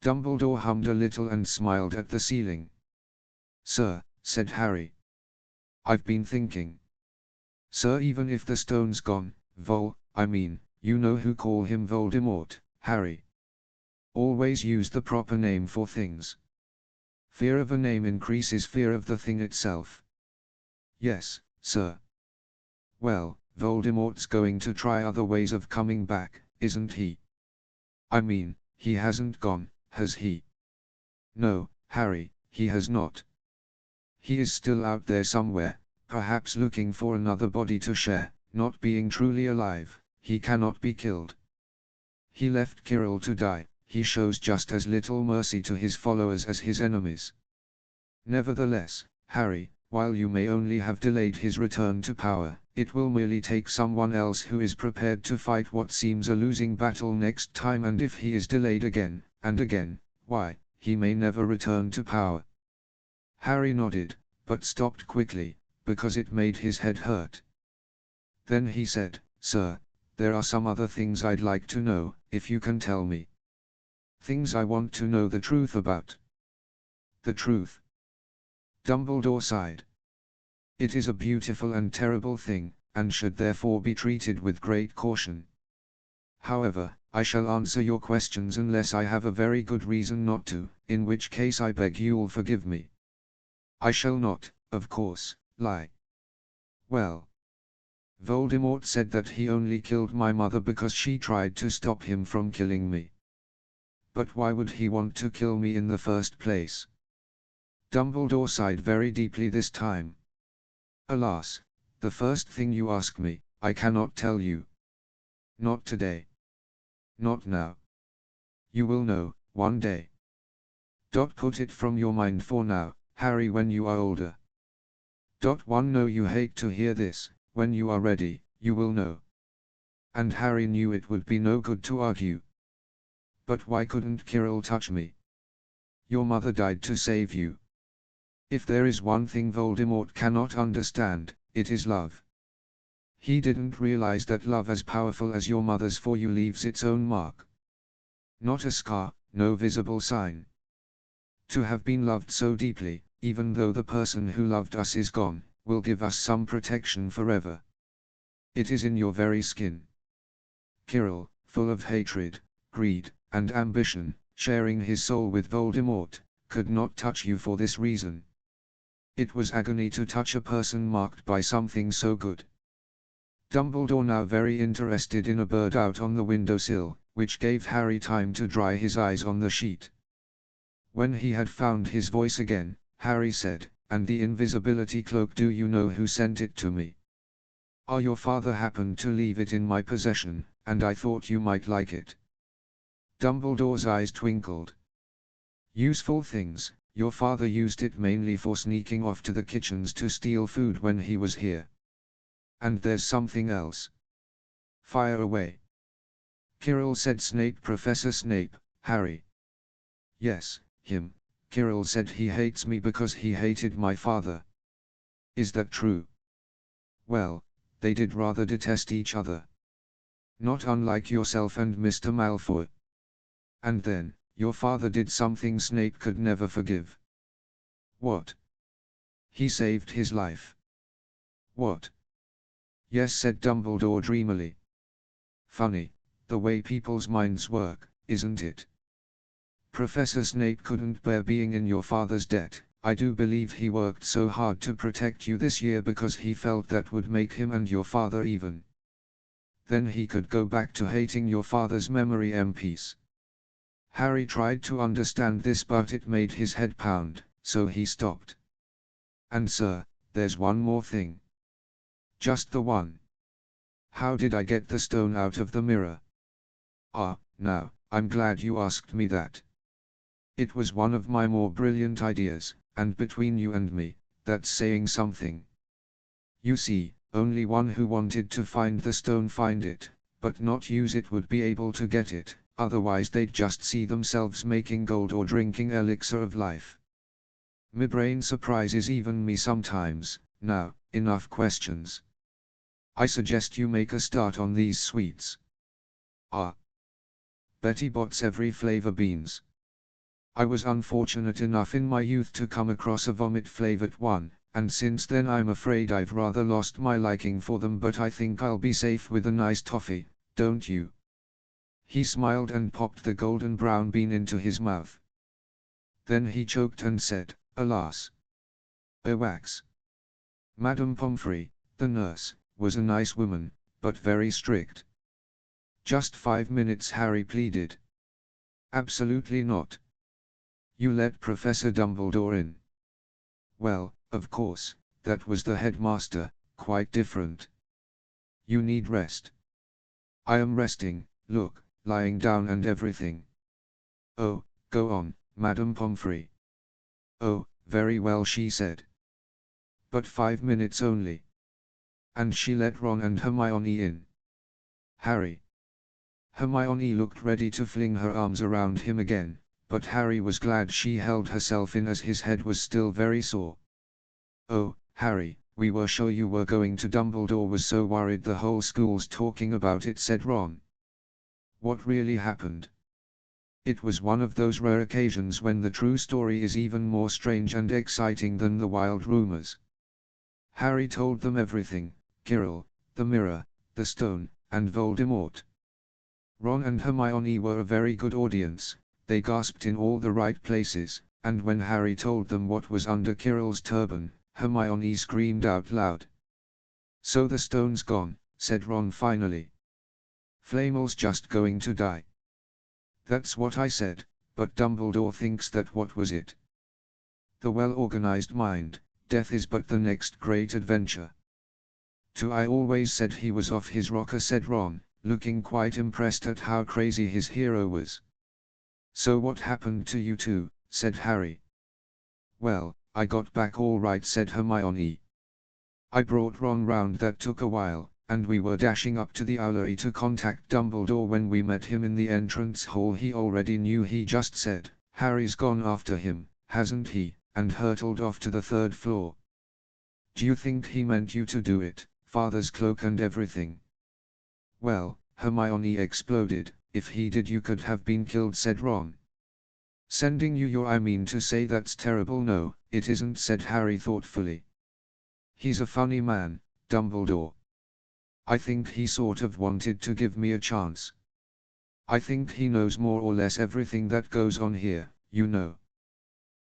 Dumbledore hummed a little and smiled at the ceiling. Sir, said Harry. I've been thinking. Sir, even if the stone's gone, you know who call him Voldemort, Harry. Always use the proper name for things. Fear of a name increases fear of the thing itself. Yes, sir. Well, Voldemort's going to try other ways of coming back, isn't he? I mean, he hasn't gone, has he? No, Harry, he has not. He is still out there somewhere, perhaps looking for another body to share. Not being truly alive, he cannot be killed. He left Quirrell to die. He shows just as little mercy to his followers as his enemies. Nevertheless, Harry, while you may only have delayed his return to power, it will merely take someone else who is prepared to fight what seems a losing battle next time, and if he is delayed again, and again, why, he may never return to power. Harry nodded, but stopped quickly, because it made his head hurt. Then he said, "Sir, there are some other things I'd like to know, if you can tell me. Things I want to know the truth about." The truth? Dumbledore sighed. It is a beautiful and terrible thing, and should therefore be treated with great caution. However, I shall answer your questions unless I have a very good reason not to, in which case I beg you'll forgive me. I shall not, of course, lie. Well, Voldemort said that he only killed my mother because she tried to stop him from killing me. But why would he want to kill me in the first place? Dumbledore sighed very deeply this time. Alas, the first thing you ask me, I cannot tell you. Not today. Not now. You will know, one day. Put it from your mind for now, Harry, when you are older. 1 No, you hate to hear this, when you are ready, you will know. And Harry knew it would be no good to argue. But why couldn't Quirrell touch me? Your mother died to save you. If there is one thing Voldemort cannot understand, it is love. He didn't realize that love as powerful as your mother's for you leaves its own mark. Not a scar, no visible sign. To have been loved so deeply, even though the person who loved us is gone, will give us some protection forever. It is in your very skin. Quirrell, full of hatred, greed, and ambition, sharing his soul with Voldemort, could not touch you for this reason. It was agony to touch a person marked by something so good. Dumbledore, now very interested in a bird out on the windowsill, which gave Harry time to dry his eyes on the sheet. When he had found his voice again, Harry said, "And the invisibility cloak, do you know who sent it to me?" Your father happened to leave it in my possession, and I thought you might like it." Dumbledore's eyes twinkled. "Useful things. Your father used it mainly for sneaking off to the kitchens to steal food when he was here. And there's something else." "Fire away." "Quirrell said Snape, Professor Snape, Harry." "Yes, him. Quirrell said he hates me because he hated my father." "Is that true?" "Well, they did rather detest each other. Not unlike yourself and Mr. Malfoy. And then, your father did something Snape could never forgive." "What?" "He saved his life." "What?" "Yes," said Dumbledore dreamily. "Funny, the way people's minds work, isn't it? Professor Snape couldn't bear being in your father's debt. I do believe he worked so hard to protect you this year because he felt that would make him and your father even. Then he could go back to hating your father's memory in peace." Harry tried to understand this, but it made his head pound, so he stopped. "And sir, there's one more thing." "Just the one?" "How did I get the stone out of the mirror?" Now, I'm glad you asked me that. It was one of my more brilliant ideas, and between you and me, that's saying something. You see, only one who wanted to find the stone find it, but not use it would be able to get it, otherwise they'd just see themselves making gold or drinking elixir of life. My brain surprises even me sometimes. Now, enough questions. I suggest you make a start on these sweets. Betty bots every flavor beans. I was unfortunate enough in my youth to come across a vomit-flavored one, and since then I'm afraid I've rather lost my liking for them, but I think I'll be safe with a nice toffee, don't you?" He smiled and popped the golden brown bean into his mouth. Then he choked and said, "Alas! Oh wax! Madame Pomfrey, the nurse, was a nice woman, but very strict. Just 5 minutes, Harry pleaded. Absolutely not. You let Professor Dumbledore in. Well, of course, that was the headmaster, quite different. You need rest. I am resting, look, lying down and everything. Oh, go on, Madame Pomfrey. Oh, very well, she said. But 5 minutes only. And she let Ron and Hermione in. Harry. Hermione looked ready to fling her arms around him again, but Harry was glad she held herself in as his head was still very sore. Oh, Harry, we were sure you were going to. Dumbledore was so worried the whole school's talking about it, said Ron. What really happened? It was one of those rare occasions when the true story is even more strange and exciting than the wild rumors. Harry told them everything: Quirrell, the mirror, the stone, and Voldemort. Ron and Hermione were a very good audience. They gasped in all the right places, and when Harry told them what was under Quirrell's turban, Hermione screamed out loud. So the stone's gone, said Ron finally. Flamel's just going to die. That's what I said, but Dumbledore thinks that what was it? The well-organized mind, death is but the next great adventure. I always said he was off his rocker, said Ron, looking quite impressed at how crazy his hero was. So what happened to you two? Said Harry. Well, I got back all right, said Hermione. I brought Ron round. That took a while, and we were dashing up to the owlery to contact Dumbledore when we met him in the entrance hall. He already knew. He just said, Harry's gone after him, hasn't he, and hurtled off to the 3rd floor. Do you think he meant you to do it, Father's cloak and everything? Well, Hermione exploded, if he did you could have been killed, said Ron. Sending you I mean to say that's terrible. No, it isn't, said Harry thoughtfully. He's a funny man, Dumbledore. I think he sort of wanted to give me a chance. I think he knows more or less everything that goes on here, you know.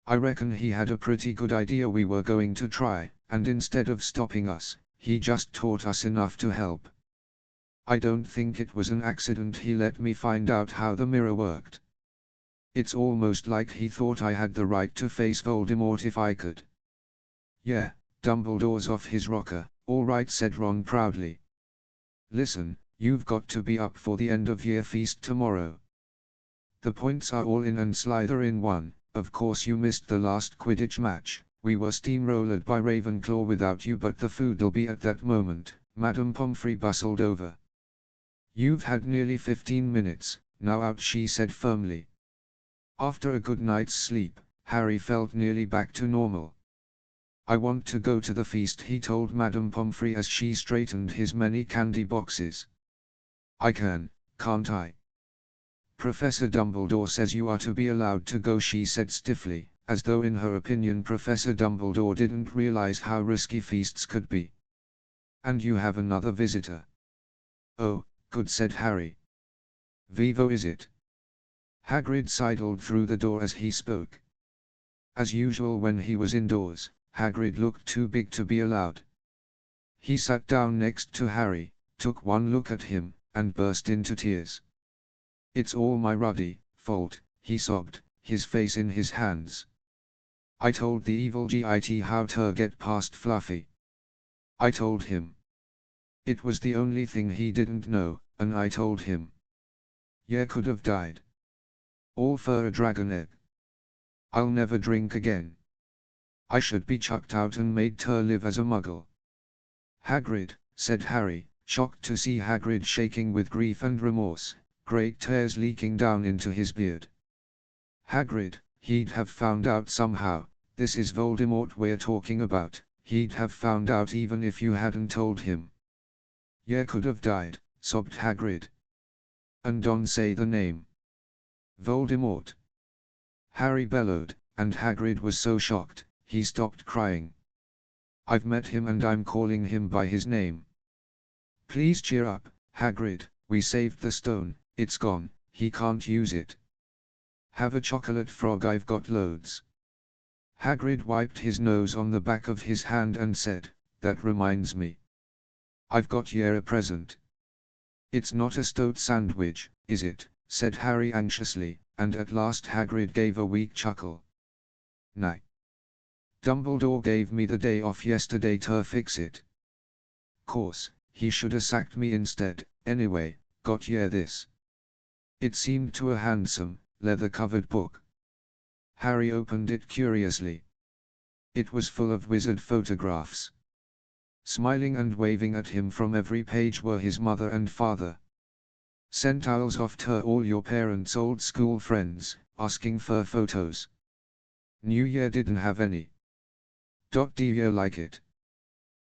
I reckon he had a pretty good idea we were going to try, and instead of stopping us, he just taught us enough to help. I don't think it was an accident he let me find out how the mirror worked. It's almost like he thought I had the right to face Voldemort if I could. Yeah, Dumbledore's off his rocker, all right, said Ron proudly. Listen, you've got to be up for the end-of-year feast tomorrow. The points are all in and Slytherin won. Of course you missed the last Quidditch match. We were steamrolled by Ravenclaw without you, but the food'll be at that moment. Madame Pomfrey bustled over. You've had nearly 15 minutes, now out, she said firmly. After a good night's sleep, Harry felt nearly back to normal. I want to go to the feast, he told Madame Pomfrey as she straightened his many candy boxes. I can't I? Professor Dumbledore says you are to be allowed to go, she said stiffly, as though in her opinion Professor Dumbledore didn't realize how risky feasts could be. And you have another visitor. Oh, good, said Harry. Vivo, is it? Hagrid sidled through the door as he spoke. As usual when he was indoors, Hagrid looked too big to be allowed. He sat down next to Harry, took one look at him, and burst into tears. It's all my ruddy fault, he sobbed, his face in his hands. I told the evil Git how to get past Fluffy. I told him. It was the only thing he didn't know, and I told him. Yeah, could have died. All for a dragon egg. I'll never drink again. I should be chucked out and made to live as a muggle. Hagrid, said Harry, shocked to see Hagrid shaking with grief and remorse, great tears leaking down into his beard. Hagrid, he'd have found out somehow. This is Voldemort we're talking about. He'd have found out even if you hadn't told him. Yeah, could have died, sobbed Hagrid. And don't say the name. Voldemort. Harry bellowed, and Hagrid was so shocked, he stopped crying. I've met him and I'm calling him by his name. Please cheer up, Hagrid, we saved the stone, it's gone, he can't use it. Have a chocolate frog, I've got loads. Hagrid wiped his nose on the back of his hand and said, that reminds me. I've got ye a present. It's not a stoat sandwich, is it? Said Harry anxiously, and at last Hagrid gave a weak chuckle. Nay. Dumbledore gave me the day off yesterday to fix it. Course, he should 'a sacked me instead, anyway. Got ye this. It seemed to a handsome, leather-covered book. Harry opened it curiously. It was full of wizard photographs. Smiling and waving at him from every page were his mother and father. Sent owls off to all your parents' old school friends, asking for photos. New Year didn't have any. Do you like it?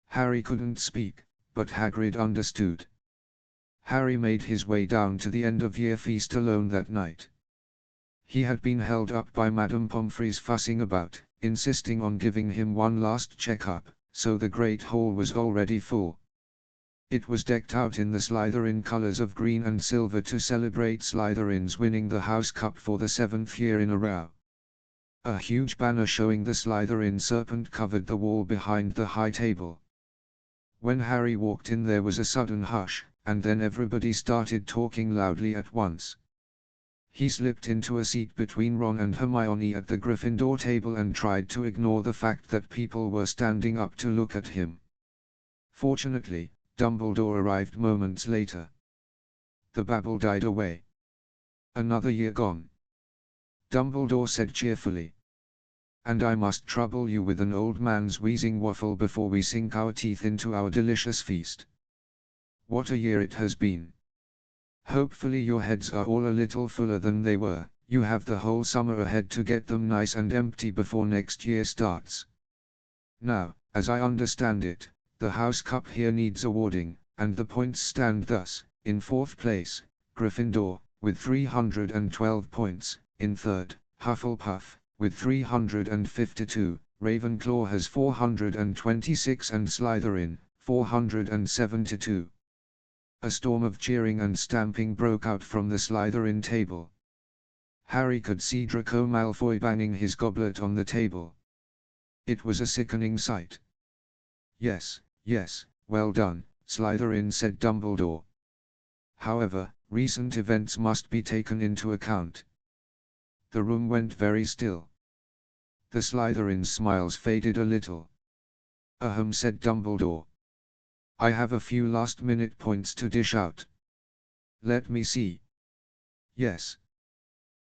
Harry couldn't speak, but Hagrid understood. Harry made his way down to the end-of-year feast alone that night. He had been held up by Madame Pomfrey's fussing about, insisting on giving him one last check-up, so the great hall was already full. It was decked out in the Slytherin colors of green and silver to celebrate Slytherin's winning the House Cup for the 7th year in a row. A huge banner showing the Slytherin serpent covered the wall behind the high table. When Harry walked in there was a sudden hush, and then everybody started talking loudly at once. He slipped into a seat between Ron and Hermione at the Gryffindor table and tried to ignore the fact that people were standing up to look at him. Fortunately, Dumbledore arrived moments later. The babble died away. Another year gone. Dumbledore said cheerfully. And I must trouble you with an old man's wheezing waffle before we sink our teeth into our delicious feast. What a year it has been. Hopefully your heads are all a little fuller than they were. You have the whole summer ahead to get them nice and empty before next year starts. Now, as I understand it, the House Cup here needs awarding, and the points stand thus: in 4th place, Gryffindor, with 312 points, in 3rd, Hufflepuff, with 352, Ravenclaw has 426 and Slytherin, 472. A storm of cheering and stamping broke out from the Slytherin table. Harry could see Draco Malfoy banging his goblet on the table. It was a sickening sight. Yes, yes, well done, Slytherin, said Dumbledore. However, recent events must be taken into account. The room went very still. The Slytherin's smiles faded a little. Ahem, said Dumbledore. I have a few last-minute points to dish out. Let me see. Yes.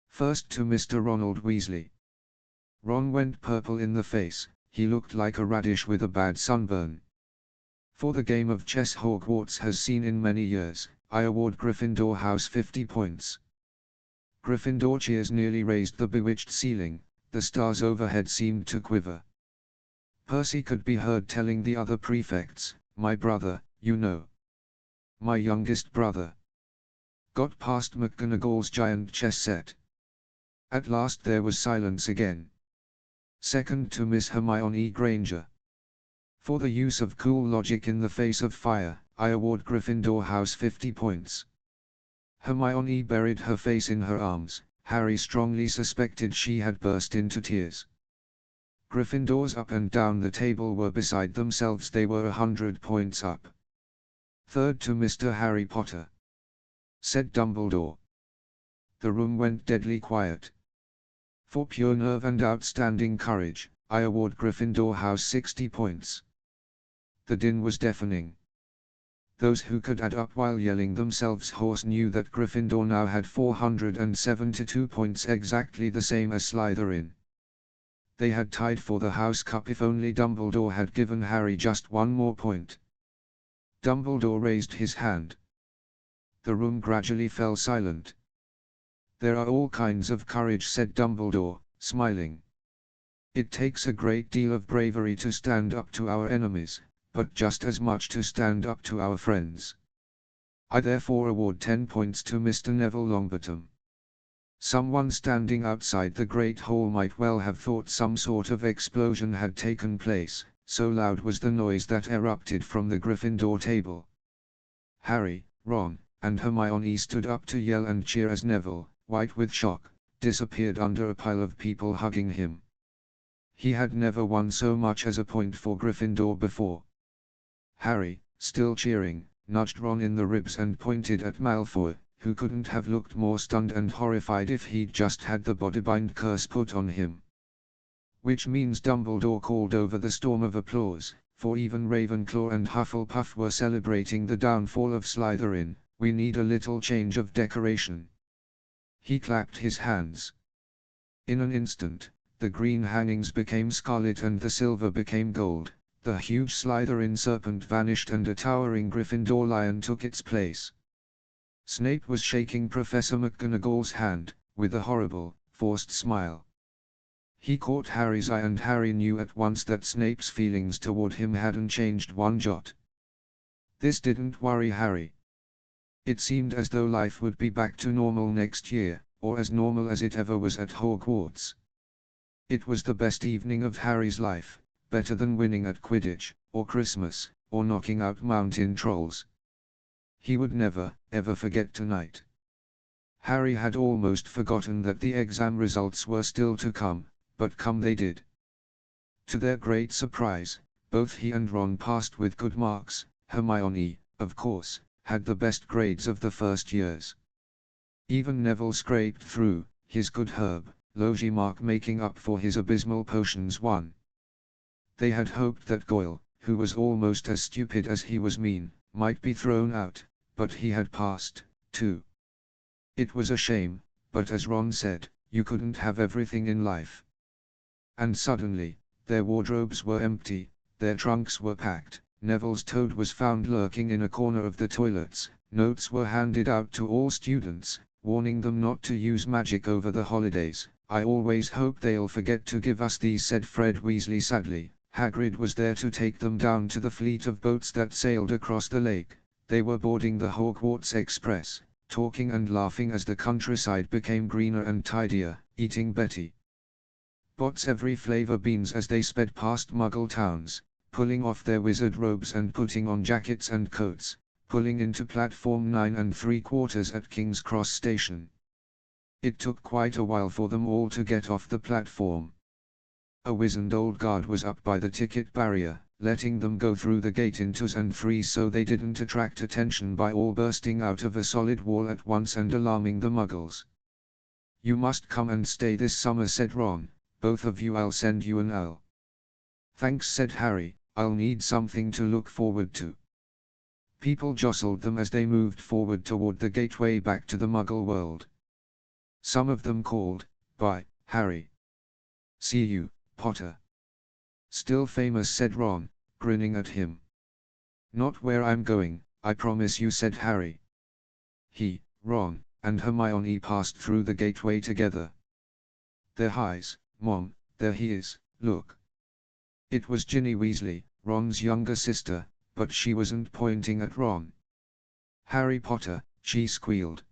First to Mr. Ronald Weasley. Ron went purple in the face. He looked like a radish with a bad sunburn. For the game of chess Hogwarts has seen in many years, I award Gryffindor House 50 points. Gryffindor cheers nearly raised the bewitched ceiling. The stars overhead seemed to quiver. Percy could be heard telling the other prefects, my brother, you know. My youngest brother. Got past McGonagall's giant chess set. At last there was silence again. Second to Miss Hermione Granger. For the use of cool logic in the face of fire, I award Gryffindor House 50 points. Hermione buried her face in her arms. Harry strongly suspected she had burst into tears. Gryffindors up and down the table were beside themselves. They were 100 points up. Third to Mr. Harry Potter, said Dumbledore. The room went deadly quiet. For pure nerve and outstanding courage, I award Gryffindor House 60 points. The din was deafening. Those who could add up while yelling themselves hoarse knew that Gryffindor now had 472 points, exactly the same as Slytherin. They had tied for the House Cup if only Dumbledore had given Harry just one more point. Dumbledore raised his hand. The room gradually fell silent. There are all kinds of courage, said Dumbledore, smiling. It takes a great deal of bravery to stand up to our enemies, but just as much to stand up to our friends. I therefore award 10 points to Mr. Neville Longbottom. Someone standing outside the Great Hall might well have thought some sort of explosion had taken place, so loud was the noise that erupted from the Gryffindor table. Harry, Ron, and Hermione stood up to yell and cheer as Neville, white with shock, disappeared under a pile of people hugging him. He had never won so much as a point for Gryffindor before. Harry, still cheering, nudged Ron in the ribs and pointed at Malfoy, who couldn't have looked more stunned and horrified if he'd just had the bodybind curse put on him. Which means Dumbledore called over the storm of applause, for even Ravenclaw and Hufflepuff were celebrating the downfall of Slytherin. We need a little change of decoration. He clapped his hands. In an instant, the green hangings became scarlet and the silver became gold, the huge Slytherin serpent vanished and a towering Gryffindor lion took its place. Snape was shaking Professor McGonagall's hand, with a horrible, forced smile. He caught Harry's eye and Harry knew at once that Snape's feelings toward him hadn't changed one jot. This didn't worry Harry. It seemed as though life would be back to normal next year, or as normal as it ever was at Hogwarts. It was the best evening of Harry's life, better than winning at Quidditch, or Christmas, or knocking out mountain trolls. He would never, ever forget tonight. Harry had almost forgotten that the exam results were still to come, but come they did. To their great surprise, both he and Ron passed with good marks. Hermione, of course, had the best grades of the first years. Even Neville scraped through, his good herb, logie mark making up for his abysmal potions one. They had hoped that Goyle, who was almost as stupid as he was mean, might be thrown out, but he had passed, too. It was a shame, but as Ron said, you couldn't have everything in life. And suddenly, their wardrobes were empty, their trunks were packed, Neville's toad was found lurking in a corner of the toilets, notes were handed out to all students, warning them not to use magic over the holidays. I always hope they'll forget to give us these, said Fred Weasley sadly. Hagrid was there to take them down to the fleet of boats that sailed across the lake. They were boarding the Hogwarts Express, talking and laughing as the countryside became greener and tidier, eating Betty Bott's every flavor beans as they sped past Muggle towns, pulling off their wizard robes and putting on jackets and coats, pulling into platform 9 3/4 at King's Cross Station. It took quite a while for them all to get off the platform. A wizened old guard was up by the ticket barrier, letting them go through the gate in 2s and 3s so they didn't attract attention by all bursting out of a solid wall at once and alarming the Muggles. You must come and stay this summer, said Ron. Both of you, I'll send you an owl. Thanks, said Harry, I'll need something to look forward to. People jostled them as they moved forward toward the gateway back to the Muggle world. Some of them called, "Bye, Harry. See you, Potter." Still famous, said Ron, grinning at him. Not where I'm going, I promise you, said Harry. He, Ron, and Hermione passed through the gateway together. Their eyes, Mom, there he is, look. It was Ginny Weasley, Ron's younger sister, but she wasn't pointing at Ron. Harry Potter, she squealed.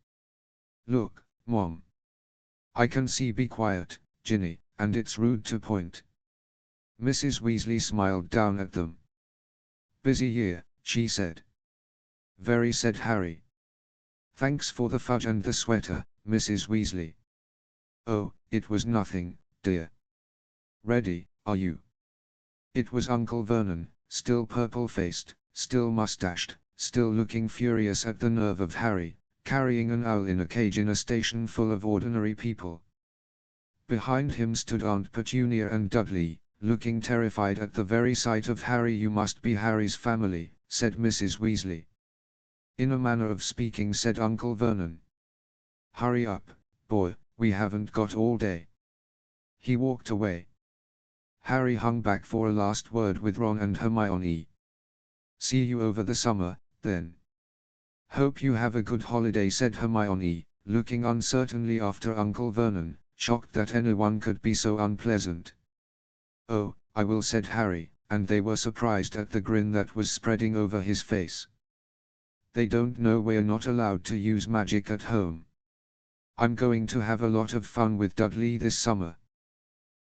Look, Mom. I can see. Be quiet, Ginny, and it's rude to point. Mrs. Weasley smiled down at them. Busy year, she said. Very, said Harry. Thanks for the fudge and the sweater, Mrs. Weasley. Oh, it was nothing, dear. Ready, are you? It was Uncle Vernon, still purple-faced, still mustached, still looking furious at the nerve of Harry, carrying an owl in a cage in a station full of ordinary people. Behind him stood Aunt Petunia and Dudley, looking terrified at the very sight of Harry. You must be Harry's family, said Mrs. Weasley. In a manner of speaking, said Uncle Vernon. Hurry up, boy, we haven't got all day. He walked away. Harry hung back for a last word with Ron and Hermione. See you over the summer, then. Hope you have a good holiday, said Hermione, looking uncertainly after Uncle Vernon, shocked that anyone could be so unpleasant. Oh, I will, said Harry, and they were surprised at the grin that was spreading over his face. They don't know we're not allowed to use magic at home. I'm going to have a lot of fun with Dudley this summer.